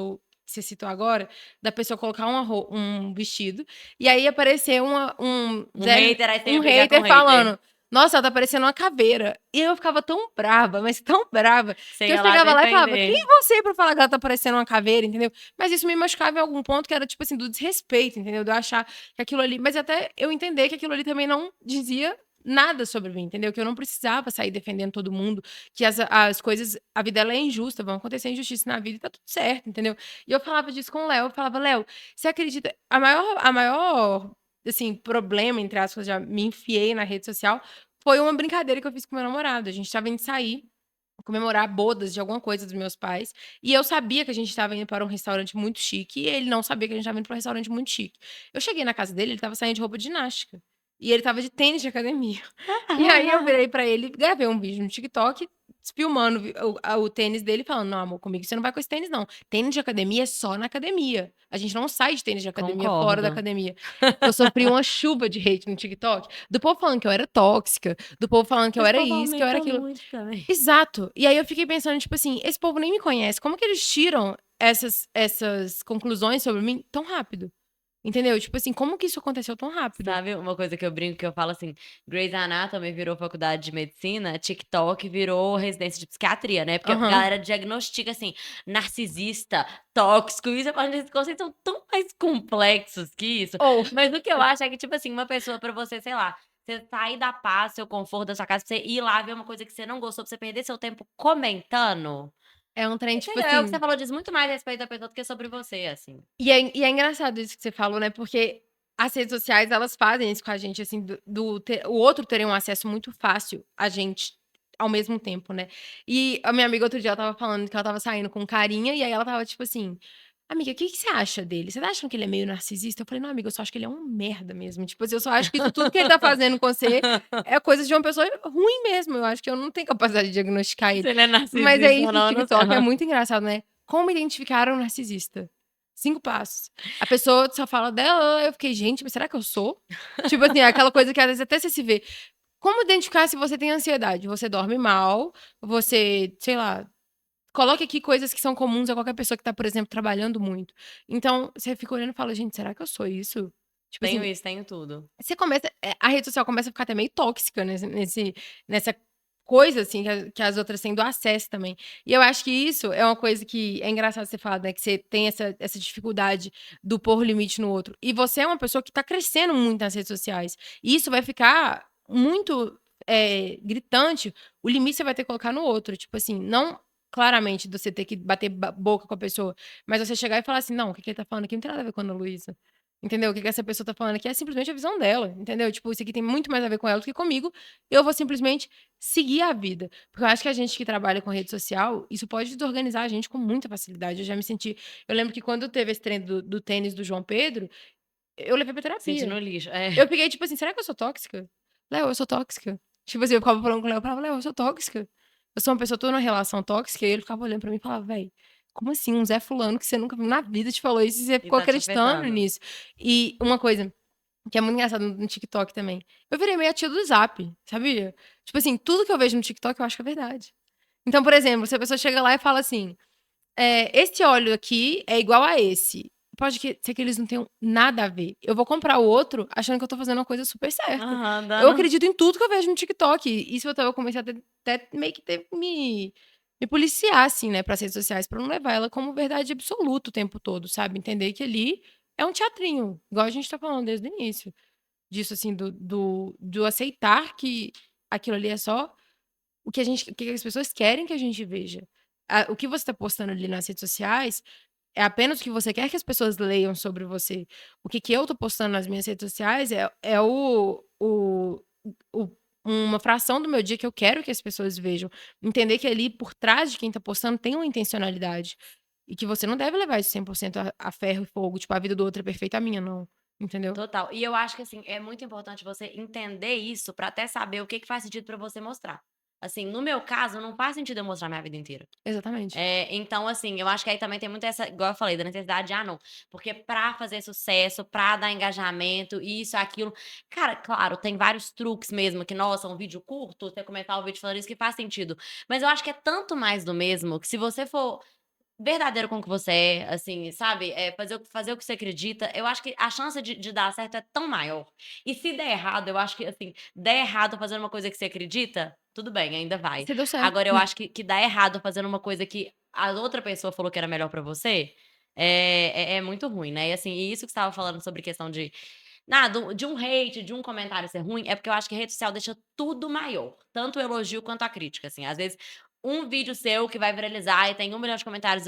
você citou agora, da pessoa colocar um vestido, e aí aparecer Um hater, aí você ia um brigar com o hater hater. falando: "Nossa, ela tá parecendo uma caveira". E eu ficava tão brava, mas tão brava, Você que eu ia lá chegava lá e falava: "Quem defender. é você pra falar que ela tá parecendo uma caveira?", entendeu? Mas isso me machucava em algum ponto que era, tipo assim, do desrespeito, entendeu? De eu achar que aquilo ali, mas até eu entender que aquilo ali também não dizia nada sobre mim, entendeu? Que eu não precisava sair defendendo todo mundo, que as coisas, a vida ela é injusta, vão acontecer injustiça na vida e tá tudo certo, entendeu? E eu falava disso com o Léo, eu falava: "Léo, você acredita, a maior, assim, problema, entre aspas, já me enfiei na rede social, foi uma brincadeira que eu fiz com meu namorado. A gente estava indo sair, comemorar bodas de alguma coisa dos meus pais, e eu sabia que a gente estava indo para um restaurante muito chique, e ele não sabia que a gente estava indo para um restaurante muito chique. Eu cheguei na casa dele, ele estava saindo de roupa de ginástica, e ele estava de tênis de academia. E aí eu virei pra ele, gravei um vídeo no TikTok, filmando o tênis dele, falando: "Não, amor, comigo você não vai com esse tênis não. Tênis de academia é só na academia. A gente não sai de tênis de academia fora da Concordo. academia". Eu sofri uma chuva de hate no TikTok, do povo falando que eu era tóxica, do povo falando que eu Esse era povo isso, que eu era aumenta aquilo. muito também. Exato. E aí eu fiquei pensando, tipo assim, esse povo nem me conhece, como que eles tiram essas conclusões sobre mim tão rápido? Entendeu? Tipo assim, como que isso aconteceu tão rápido? Sabe uma coisa que eu brinco, que eu falo assim, Grey's Anatomy virou faculdade de medicina, TikTok virou residência de psiquiatria, né, porque a Aham. galera diagnostica, assim, narcisista, tóxico, isso, esses conceitos são tão mais complexos que isso. Ou Mas o que eu acho é que, tipo assim, uma pessoa pra você, sei lá, você sair da paz, seu conforto da sua casa, pra você ir lá ver uma coisa que você não gostou, pra você perder seu tempo comentando, é um trem, tipo entendeu? É o que você assim. falou, diz muito mais a respeito da pessoa do que sobre você, assim. E é engraçado isso que você falou, né, porque as redes sociais, elas fazem isso com a gente, assim, o outro ter um acesso muito fácil a gente, ao mesmo tempo, né. E a minha amiga outro dia ela estava falando que ela estava saindo com um carinha, e aí ela estava tipo assim: "Amiga, o que que você acha dele? Você tá achando que ele é meio narcisista?" Eu falei: "Não, amiga, eu só acho que ele é um merda mesmo, tipo assim, eu só acho que isso tudo que ele tá fazendo com você é coisa de uma pessoa ruim mesmo, eu acho que eu não tenho capacidade de diagnosticar ele". Se ele é Mas é narcisista ou isso, o não, eu não sei. TikTok é muito engraçado, né. Como identificar um narcisista? 5 passos. A pessoa só fala dela, eu fiquei: "Gente, mas será que eu sou?". Tipo assim, aquela coisa que às vezes até você se vê. Como identificar se você tem ansiedade? Você dorme mal, você, sei lá, coloque aqui coisas que são comuns a qualquer pessoa que tá, por exemplo, trabalhando muito. Então, você fica olhando e fala: "Gente, será que eu sou isso?". Tipo Tenho assim, isso, tenho tudo. você começa, a rede social começa a ficar até meio tóxica nessa coisa, assim, que as outras têm do acesso também. E eu acho que isso é uma coisa que é engraçado você falar, né, que você tem essa dificuldade do pôr limite no outro. E você é uma pessoa que tá crescendo muito nas redes sociais. E isso vai ficar muito, gritante, o limite você vai ter que colocar no outro. Tipo assim, não claramente de você ter que bater boca com a pessoa, mas você chegar e falar assim: "Não, o que que ele tá falando aqui não tem nada a ver com a Ana Luísa". Entendeu? O que que essa pessoa tá falando aqui é simplesmente a visão dela, entendeu? Tipo, isso aqui tem muito mais a ver com ela do que comigo, eu vou simplesmente seguir a vida. Porque eu acho que a gente que trabalha com rede social, isso pode desorganizar a gente com muita facilidade. Eu lembro que quando teve esse trem do tênis do João Pedro, eu levei pra Sente terapia. no lixo. É. Eu fiquei tipo assim: "Será que eu sou tóxica? Léo, eu sou tóxica?". Tipo assim, eu ficava falando com o Léo, eu falava: "Léo, eu sou tóxica? Eu sou uma pessoa, tô numa relação tóxica?". E ele ficava olhando pra mim e falava: "Véi, como assim? Um Zé fulano que você nunca viu na vida te falou isso e você E ficou tá te acreditando afetando. nisso". E uma coisa que é muito engraçado no TikTok também, eu virei meio a tia do Zap, sabia? Tipo assim, tudo que eu vejo no TikTok eu acho que é verdade. Então, por exemplo, se a pessoa chega lá e fala assim: "Esse óleo aqui é igual a esse", pode ser que eles não tenham nada a ver. Eu vou comprar o outro achando que eu tô fazendo uma coisa super certa. Aham, Eu dando acredito em tudo que eu vejo no TikTok. Isso eu comecei a ter até meio que ter me policiar, assim, né, para as redes sociais, pra não levar ela como verdade absoluta o tempo todo, sabe. Entender que ali é um teatrinho, igual a gente tá falando desde o início. Disso, assim, do aceitar que aquilo ali é só o que as pessoas querem que a gente veja. O que você tá postando ali nas redes sociais é apenas o que você quer que as pessoas leiam sobre você. O que eu tô postando nas minhas redes sociais é o uma fração do meu dia que eu quero que as pessoas vejam. Entender que ali por trás de quem tá postando tem uma intencionalidade. E que você não deve levar isso 100% a ferro e fogo, tipo, a vida do outro é perfeita, a minha não. Entendeu? total. E eu acho que, assim, é muito importante você entender isso pra até saber o que que faz sentido pra você mostrar. Assim, no meu caso, não faz sentido eu mostrar minha vida inteira. Exatamente. Então, assim, eu acho que aí também tem muito essa, igual eu falei, da necessidade de, ah, não, porque pra fazer sucesso, pra dar engajamento, isso, aquilo. Cara, claro, tem vários truques mesmo, que, nossa, um vídeo curto, você começar o vídeo falando isso, que faz sentido. Mas eu acho que é tanto mais do mesmo, que se você for verdadeiro com o que você é, assim, sabe, fazer o que você acredita, eu acho que a chance de dar certo é tão maior. E se der errado, eu acho que, assim, der errado fazendo uma coisa que você acredita, tudo bem, ainda vai. Você deu certo. Agora eu acho que dar errado fazendo uma coisa que a outra pessoa falou que era melhor pra você, é muito ruim, né. E, assim, e isso que você estava falando sobre questão de um hate, de um comentário ser ruim, é porque eu acho que a rede social deixa tudo maior, tanto o elogio quanto a crítica, assim. Às vezes, um vídeo seu que vai viralizar e tem 1 milhão de comentários,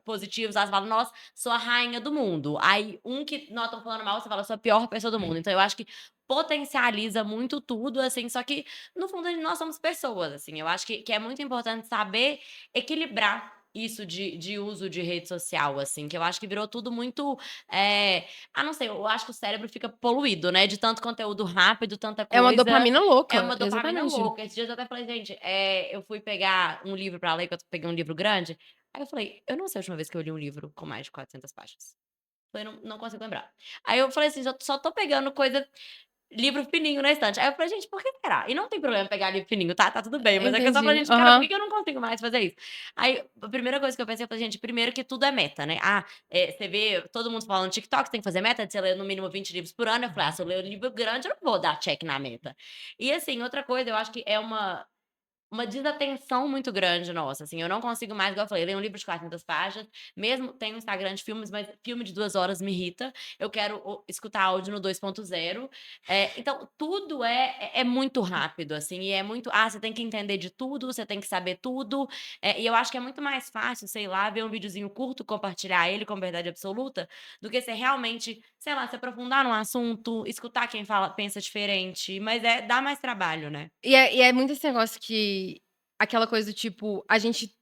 positivos, aí você fala: "Nossa, sou a rainha do mundo". Aí um que não, estão falando mal, você fala: "Sou a pior pessoa do mundo". Então eu acho que potencializa muito tudo, assim, só que no fundo nós somos pessoas, assim. Eu acho que é muito importante saber equilibrar isso de uso de rede social, assim, que eu acho que virou tudo muito, não sei, eu acho que o cérebro fica poluído, né, de tanto conteúdo rápido, tanta É uma coisa. dopamina É louca, uma dopamina exatamente. louca. Esses dias eu até falei: "Gente, eu fui pegar um livro pra ler", que eu peguei um livro grande, aí eu falei: "Eu não sei a última vez que eu li um livro com mais de 400 páginas". Falei: "Não consigo lembrar". Aí eu falei assim: "Só tô pegando coisa livro fininho na estante". Aí eu falei: "Gente, por que será?". E não tem problema pegar livro fininho, tá tudo bem, mas é que eu só falei: Entendi. "Gente, cara, por que Aham. que eu não consigo mais fazer isso?". Aí, a primeira coisa que eu pensei, eu falei: "Gente, primeiro que tudo é meta, né". Você vê todo mundo falando no TikTok, tem que fazer meta de você ler no mínimo 20 livros por ano. Eu falei: "Ah, se eu ler um livro grande, eu não vou dar check na meta". E, assim, outra coisa, eu acho que é uma desatenção muito grande nossa, assim, eu não consigo mais, igual eu falei, ler um livro de 400 páginas, mesmo tenho um Instagram de filmes, mas filme de 2 horas me irrita, eu quero escutar áudio no 2.0. Então tudo é muito rápido, assim, e é muito, você tem que entender de tudo, você tem que saber tudo, e eu acho que é muito mais fácil, sei lá, ver um videozinho curto, compartilhar ele com verdade absoluta, do que você realmente, sei lá, se aprofundar num assunto, escutar quem fala pensa diferente, mas dá mais trabalho, né. E é muito esse negócio que aquela coisa do tipo, a gente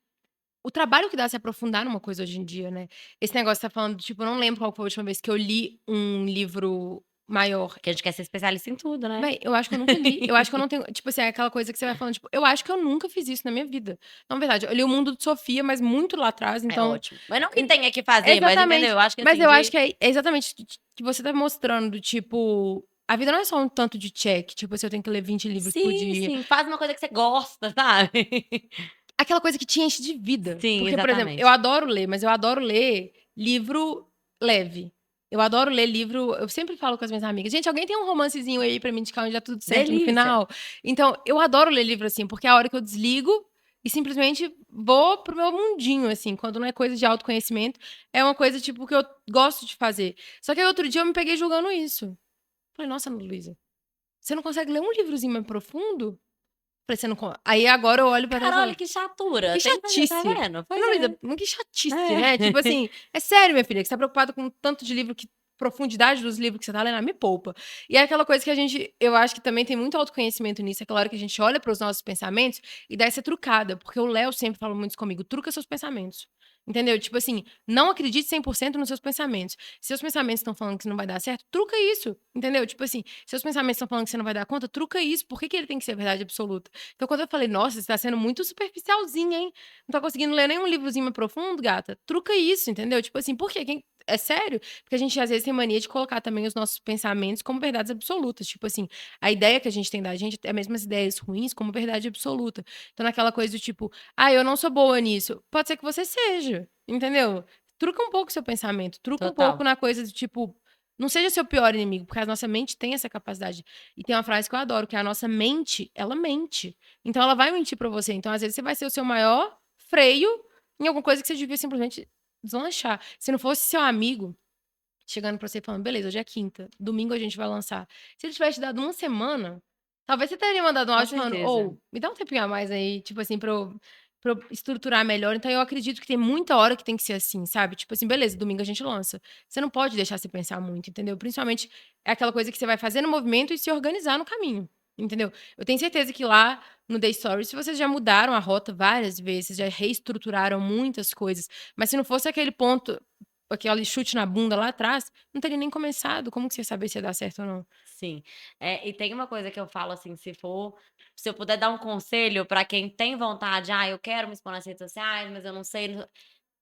o trabalho que dá se aprofundar numa coisa hoje em dia, né. Esse negócio que você tá falando, tipo, eu não lembro qual foi a última vez que eu li um livro maior. Que a gente quer ser especialista em tudo, né. Véi, eu acho que eu nunca li, eu acho que eu não tenho tipo assim, é aquela coisa que você vai falando, tipo, eu acho que eu nunca fiz isso na minha vida. Não, verdade, eu li O Mundo de Sofia, mas muito lá atrás, É então ótimo. Mas não que en tenha que fazer, mas entendeu, exatamente. eu acho que Mas assim eu acho de que é exatamente que você tá mostrando, tipo, a vida não é só um tanto de check, tipo, se eu tenho que ler 20 livros por sim, dia. sim, faz uma coisa que você gosta, sabe. Aquela coisa que te enche de vida. Sim, Porque, por exemplo, eu exatamente. adoro ler, mas eu adoro ler livro leve. Eu adoro ler livro, eu sempre falo com as minhas amigas: "Gente, alguém tem um romancezinho aí pra me indicar onde dá tudo certo no Delícia. final?". Então, eu adoro ler livro assim, porque é a hora que eu desligo e simplesmente vou para o meu mundinho, assim, quando não é coisa de autoconhecimento, é uma coisa, tipo, que eu gosto de fazer. Só que aí outro dia eu me peguei julgando isso. Falei: "Nossa, Ana Luísa, você não consegue ler um livrozinho mais profundo?". Falei: "Você não con". Aí agora eu olho pra trás e Cara, olha falo: que chatura, que tem que fazer, tá chatice. vendo? Pois Ana é. Luísa, que chatice, né, tipo É. assim, é sério minha filha, que você tá preocupada com o tanto de livro que profundidade dos livros que você tá lendo, me poupa. E é aquela coisa que a gente eu acho que também tem muito autoconhecimento nisso, é aquela hora que a gente olha para os nossos pensamentos e dá essa trucada, porque o Léo sempre fala muito isso comigo: "Truca seus pensamentos". Entendeu? Tipo assim, não acredite 100% nos seus pensamentos. Seus pensamentos estão falando que não vai dar certo, truca isso, entendeu? Tipo assim, seus pensamentos estão falando que você não vai dar conta, truca isso, por que que ele tem que ser verdade absoluta? Então quando eu falei: "Nossa, você tá sendo muito superficialzinha, hein? Não tá conseguindo ler nenhum livrozinho mais profundo, gata". Truca isso, entendeu? Tipo assim, por quê? É sério? Porque a gente às vezes tem mania de colocar também os nossos pensamentos como verdades absolutas. Tipo assim, a ideia que a gente tem da gente é mesmo as ideias ruins como verdade absoluta. Então naquela coisa do tipo: "Ah, eu não sou boa nisso". Pode ser que você seja, entendeu? Truca um pouco seu pensamento, truca um pouco Total. na coisa do tipo, não seja seu pior inimigo, porque a nossa mente tem essa capacidade. E tem uma frase que eu adoro, que é a nossa mente, ela mente. Então ela vai mentir pra você. Então, às vezes, você vai ser o seu maior freio em alguma coisa que você devia simplesmente deslanchar. Se não fosse seu amigo chegando pra você e falando: "Beleza, hoje é quinta, domingo a gente vai lançar". Se ele tivesse te dado uma semana, talvez você teria mandado um Com áudio falando: certeza. "Ou, me dá um tempinho a mais aí", tipo assim, pra eu estruturar melhor. Então eu acredito que tem muita hora que tem que ser assim, sabe? Tipo assim, beleza, domingo a gente lança. Você não pode deixar você pensar muito, entendeu? Principalmente é aquela coisa que você vai fazer no movimento e se organizar no caminho, entendeu? Eu tenho certeza que lá no The Stories, se vocês já mudaram a rota várias vezes, já reestruturaram muitas coisas, mas se não fosse aquele ponto aquele chute na bunda lá atrás, não teria nem começado. Como que você ia saber se ia dar certo ou não? Sim. E tem uma coisa que eu falo, assim, se eu puder dar um conselho pra quem tem vontade: "Ah, eu quero me expor nas redes sociais, mas eu não sei",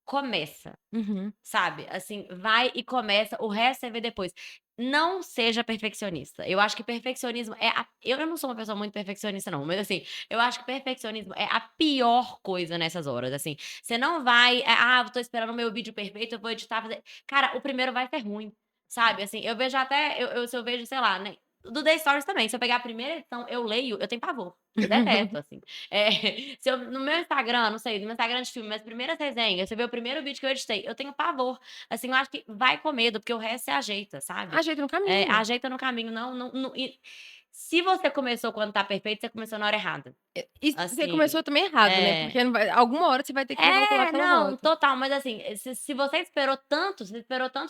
começa. Uhum. Sabe, assim, vai e começa, o resto você vê depois. Não seja perfeccionista. Eu acho que perfeccionismo é a eu não sou uma pessoa muito perfeccionista não, mas assim, eu acho que perfeccionismo é a pior coisa nessas horas, assim. Você não vai, eu tô esperando o meu vídeo perfeito, eu vou editar, fazer cara, o primeiro vai ser ruim, sabe, assim, eu vejo até se eu vejo, sei lá, né, do The Stories também, se eu pegar a primeira edição, eu leio, eu tenho pavor, eu detesto, assim. Eh, se eu no meu Instagram, não sei, no meu Instagram de filme, minhas primeiras resenhas, você vê o primeiro vídeo que eu editei, eu tenho pavor. Assim, eu acho que vai com medo, porque o resto você ajeita, sabe. Ajeita no caminho. Ajeita no caminho, não e se você começou quando tá perfeito, você começou na hora errada. E você Assim começou também errado, né, é. porque não vai alguma hora você vai ter que recalcular aquela Não, rota. total, mas assim, se você esperou tanto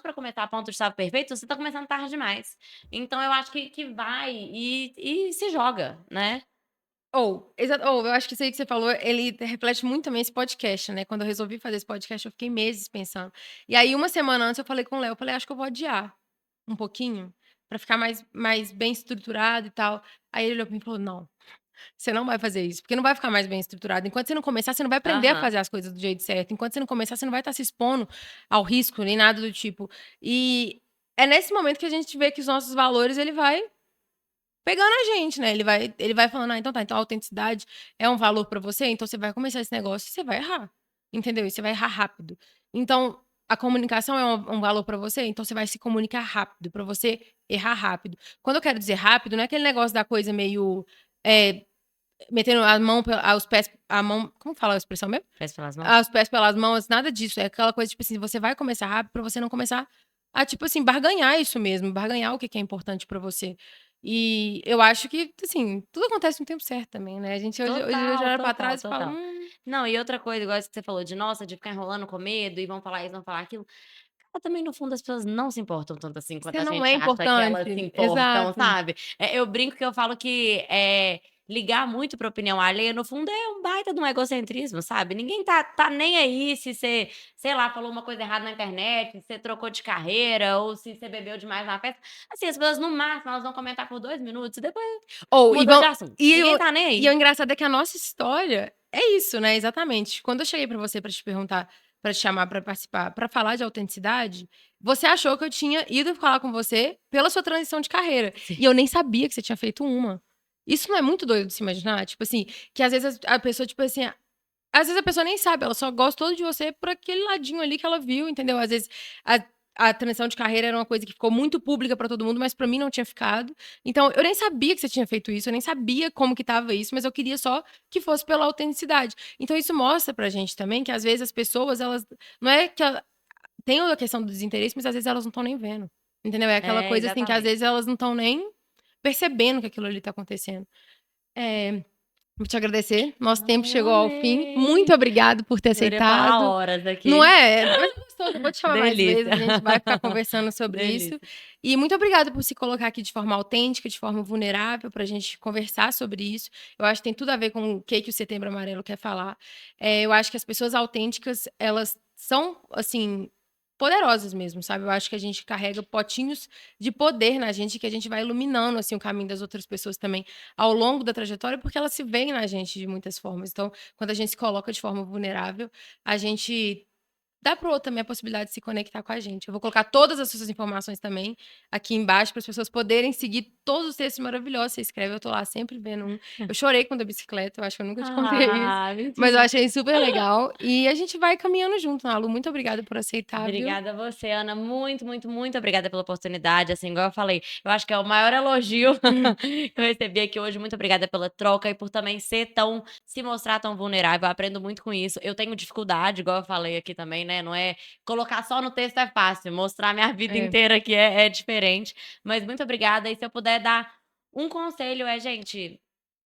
pra começar a ponto de estar perfeito, você tá começando tarde demais. Então eu acho que vai e se joga, né. Ou eu acho que isso aí que você falou, ele reflete muito também esse podcast, né, quando eu resolvi fazer esse podcast, eu fiquei meses pensando. E aí, uma semana antes, eu falei com o Léo, eu falei: "Acho que eu vou adiar um pouquinho, pra ficar mais bem estruturado e tal". Aí ele olhou pra mim e falou: "Não, você não vai fazer isso, porque não vai ficar mais bem estruturado. Enquanto você não começar, você não vai aprender a Aham. fazer as coisas do jeito certo. Enquanto você não começar, você não vai estar se expondo ao risco, nem nada do tipo". E é nesse momento que a gente vê que os nossos valores, ele vai pegando a gente, né, ele vai falando: "Ah, então tá, então a autenticidade é um valor pra você, então você vai começar esse negócio e você vai errar", entendeu? E você vai errar rápido. Então, a comunicação é um valor pra você, então você vai se comunicar rápido, pra você errar rápido. Quando eu quero dizer rápido, não é aquele negócio da coisa meio, eh, metendo a mão os pés a mão como fala a expressão mesmo? Pés pelas mãos? Ah, os pés pelas mãos, nada disso, é aquela coisa, tipo assim, você vai começar rápido pra você não começar a, tipo assim, barganhar isso mesmo, barganhar o que que é importante pra você. E eu acho que, assim, tudo acontece no tempo certo também, né, a gente hoje Total, olha pra total, trás e fala: total. Não, e outra coisa, igual isso que você falou de, nossa, de ficar enrolando com medo e vão falar isso, vão falar aquilo. Cara, também no fundo as pessoas não se importam tanto assim quanto você a não gente é acha que elas se importante". importam, Exato. sabe. Eu brinco que eu falo que, ligar muito pra opinião alheia, no fundo, é um baita de um egocentrismo, sabe. Ninguém tá nem aí se você, sei lá, falou uma coisa errada na internet, se você trocou de carreira ou se você bebeu demais na festa. Assim, as pessoas no máximo elas vão comentar por 2 minutos e depois Ou e mudou de vão assunto. e Ninguém o tá nem e o aí. engraçado é que a nossa história é isso, né, exatamente. Quando eu cheguei pra você pra te perguntar, pra te chamar pra participar, pra falar de autenticidade, você achou que eu tinha ido falar com você pela sua transição de carreira, Sim. e eu nem sabia que você tinha feito uma. Isso não é muito doido de se imaginar? Tipo assim, que às vezes a pessoa, tipo assim, às vezes a pessoa nem sabe, ela só gostou de você por aquele ladinho ali que ela viu, entendeu? Às vezes a transição de carreira era uma coisa que ficou muito pública pra todo mundo, mas pra mim não tinha ficado. Então eu nem sabia que você tinha feito isso, eu nem sabia como que estava isso, mas eu queria só que fosse pela autenticidade. Então isso mostra pra gente também que às vezes as pessoas, elas não é que tem a questão do desinteresse, mas às vezes elas não estão nem vendo, entendeu? É aquela É, coisa assim que às exatamente. vezes elas não estão nem percebendo que aquilo ali tá acontecendo. Eh Vou te agradecer, nosso tempo Ai, eu chegou ao fim. Muito amei. obrigado por ter Poderia falar aceitado. horas Não aqui. é? Mas é gostoso, eu vou te chamar mais Delícia. vezes, a gente vai ficar conversando sobre isso. Delícia. E muito obrigada por se colocar aqui de forma autêntica, de forma vulnerável, pra gente conversar sobre isso. Eu acho que tem tudo a ver com o que o Setembro Amarelo quer falar. Eu acho que as pessoas autênticas, elas são, assim, poderosas mesmo, sabe. Eu acho que a gente carrega potinhos de poder na gente, que a gente vai iluminando, assim, o caminho das outras pessoas também ao longo da trajetória, porque elas se veem na gente de muitas formas. Então, quando a gente se coloca de forma vulnerável, a gente dá para o outro também a possibilidade de se conectar com a gente. Eu vou colocar todas as suas informações também aqui embaixo para as pessoas poderem seguir todos os textos maravilhosos que você escreve. Eu tô lá sempre vendo um. Eu chorei com o da bicicleta, eu acho que eu nunca te contei isso, Ah, mas eu mentira. achei super legal. E a gente vai caminhando junto, Nalu. Muito obrigada por aceitar, viu? Obrigada a você, Ana. Muito, muito, muito obrigada pela oportunidade. Assim, igual eu falei, eu acho que é o maior elogio que eu recebi aqui hoje. Muito obrigada pela troca e por também se mostrar tão vulnerável. Eu aprendo muito com isso. Eu tenho dificuldade, igual eu falei aqui também, né? Não é colocar só no texto é fácil, mostrar minha vida É, inteira aqui é diferente. Mas muito obrigada. E se eu puder dar um conselho, gente.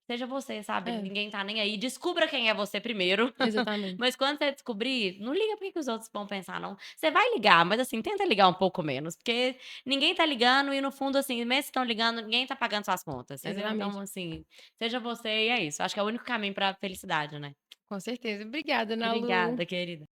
Seja você, sabe, é, ninguém tá nem aí. Descubra quem é você primeiro, exatamente. mas quando você descobrir, não liga para que os outros vão pensar não. Você vai ligar, mas assim, tenta ligar um pouco menos, porque ninguém tá ligando e no fundo, assim, mesmo se estão ligando, ninguém tá pagando suas contas, entendeu. Então, Exatamente. assim, seja você e é isso. Acho que é o único caminho pra felicidade, né. Com certeza. Obrigada, Nalu. Obrigada, querida.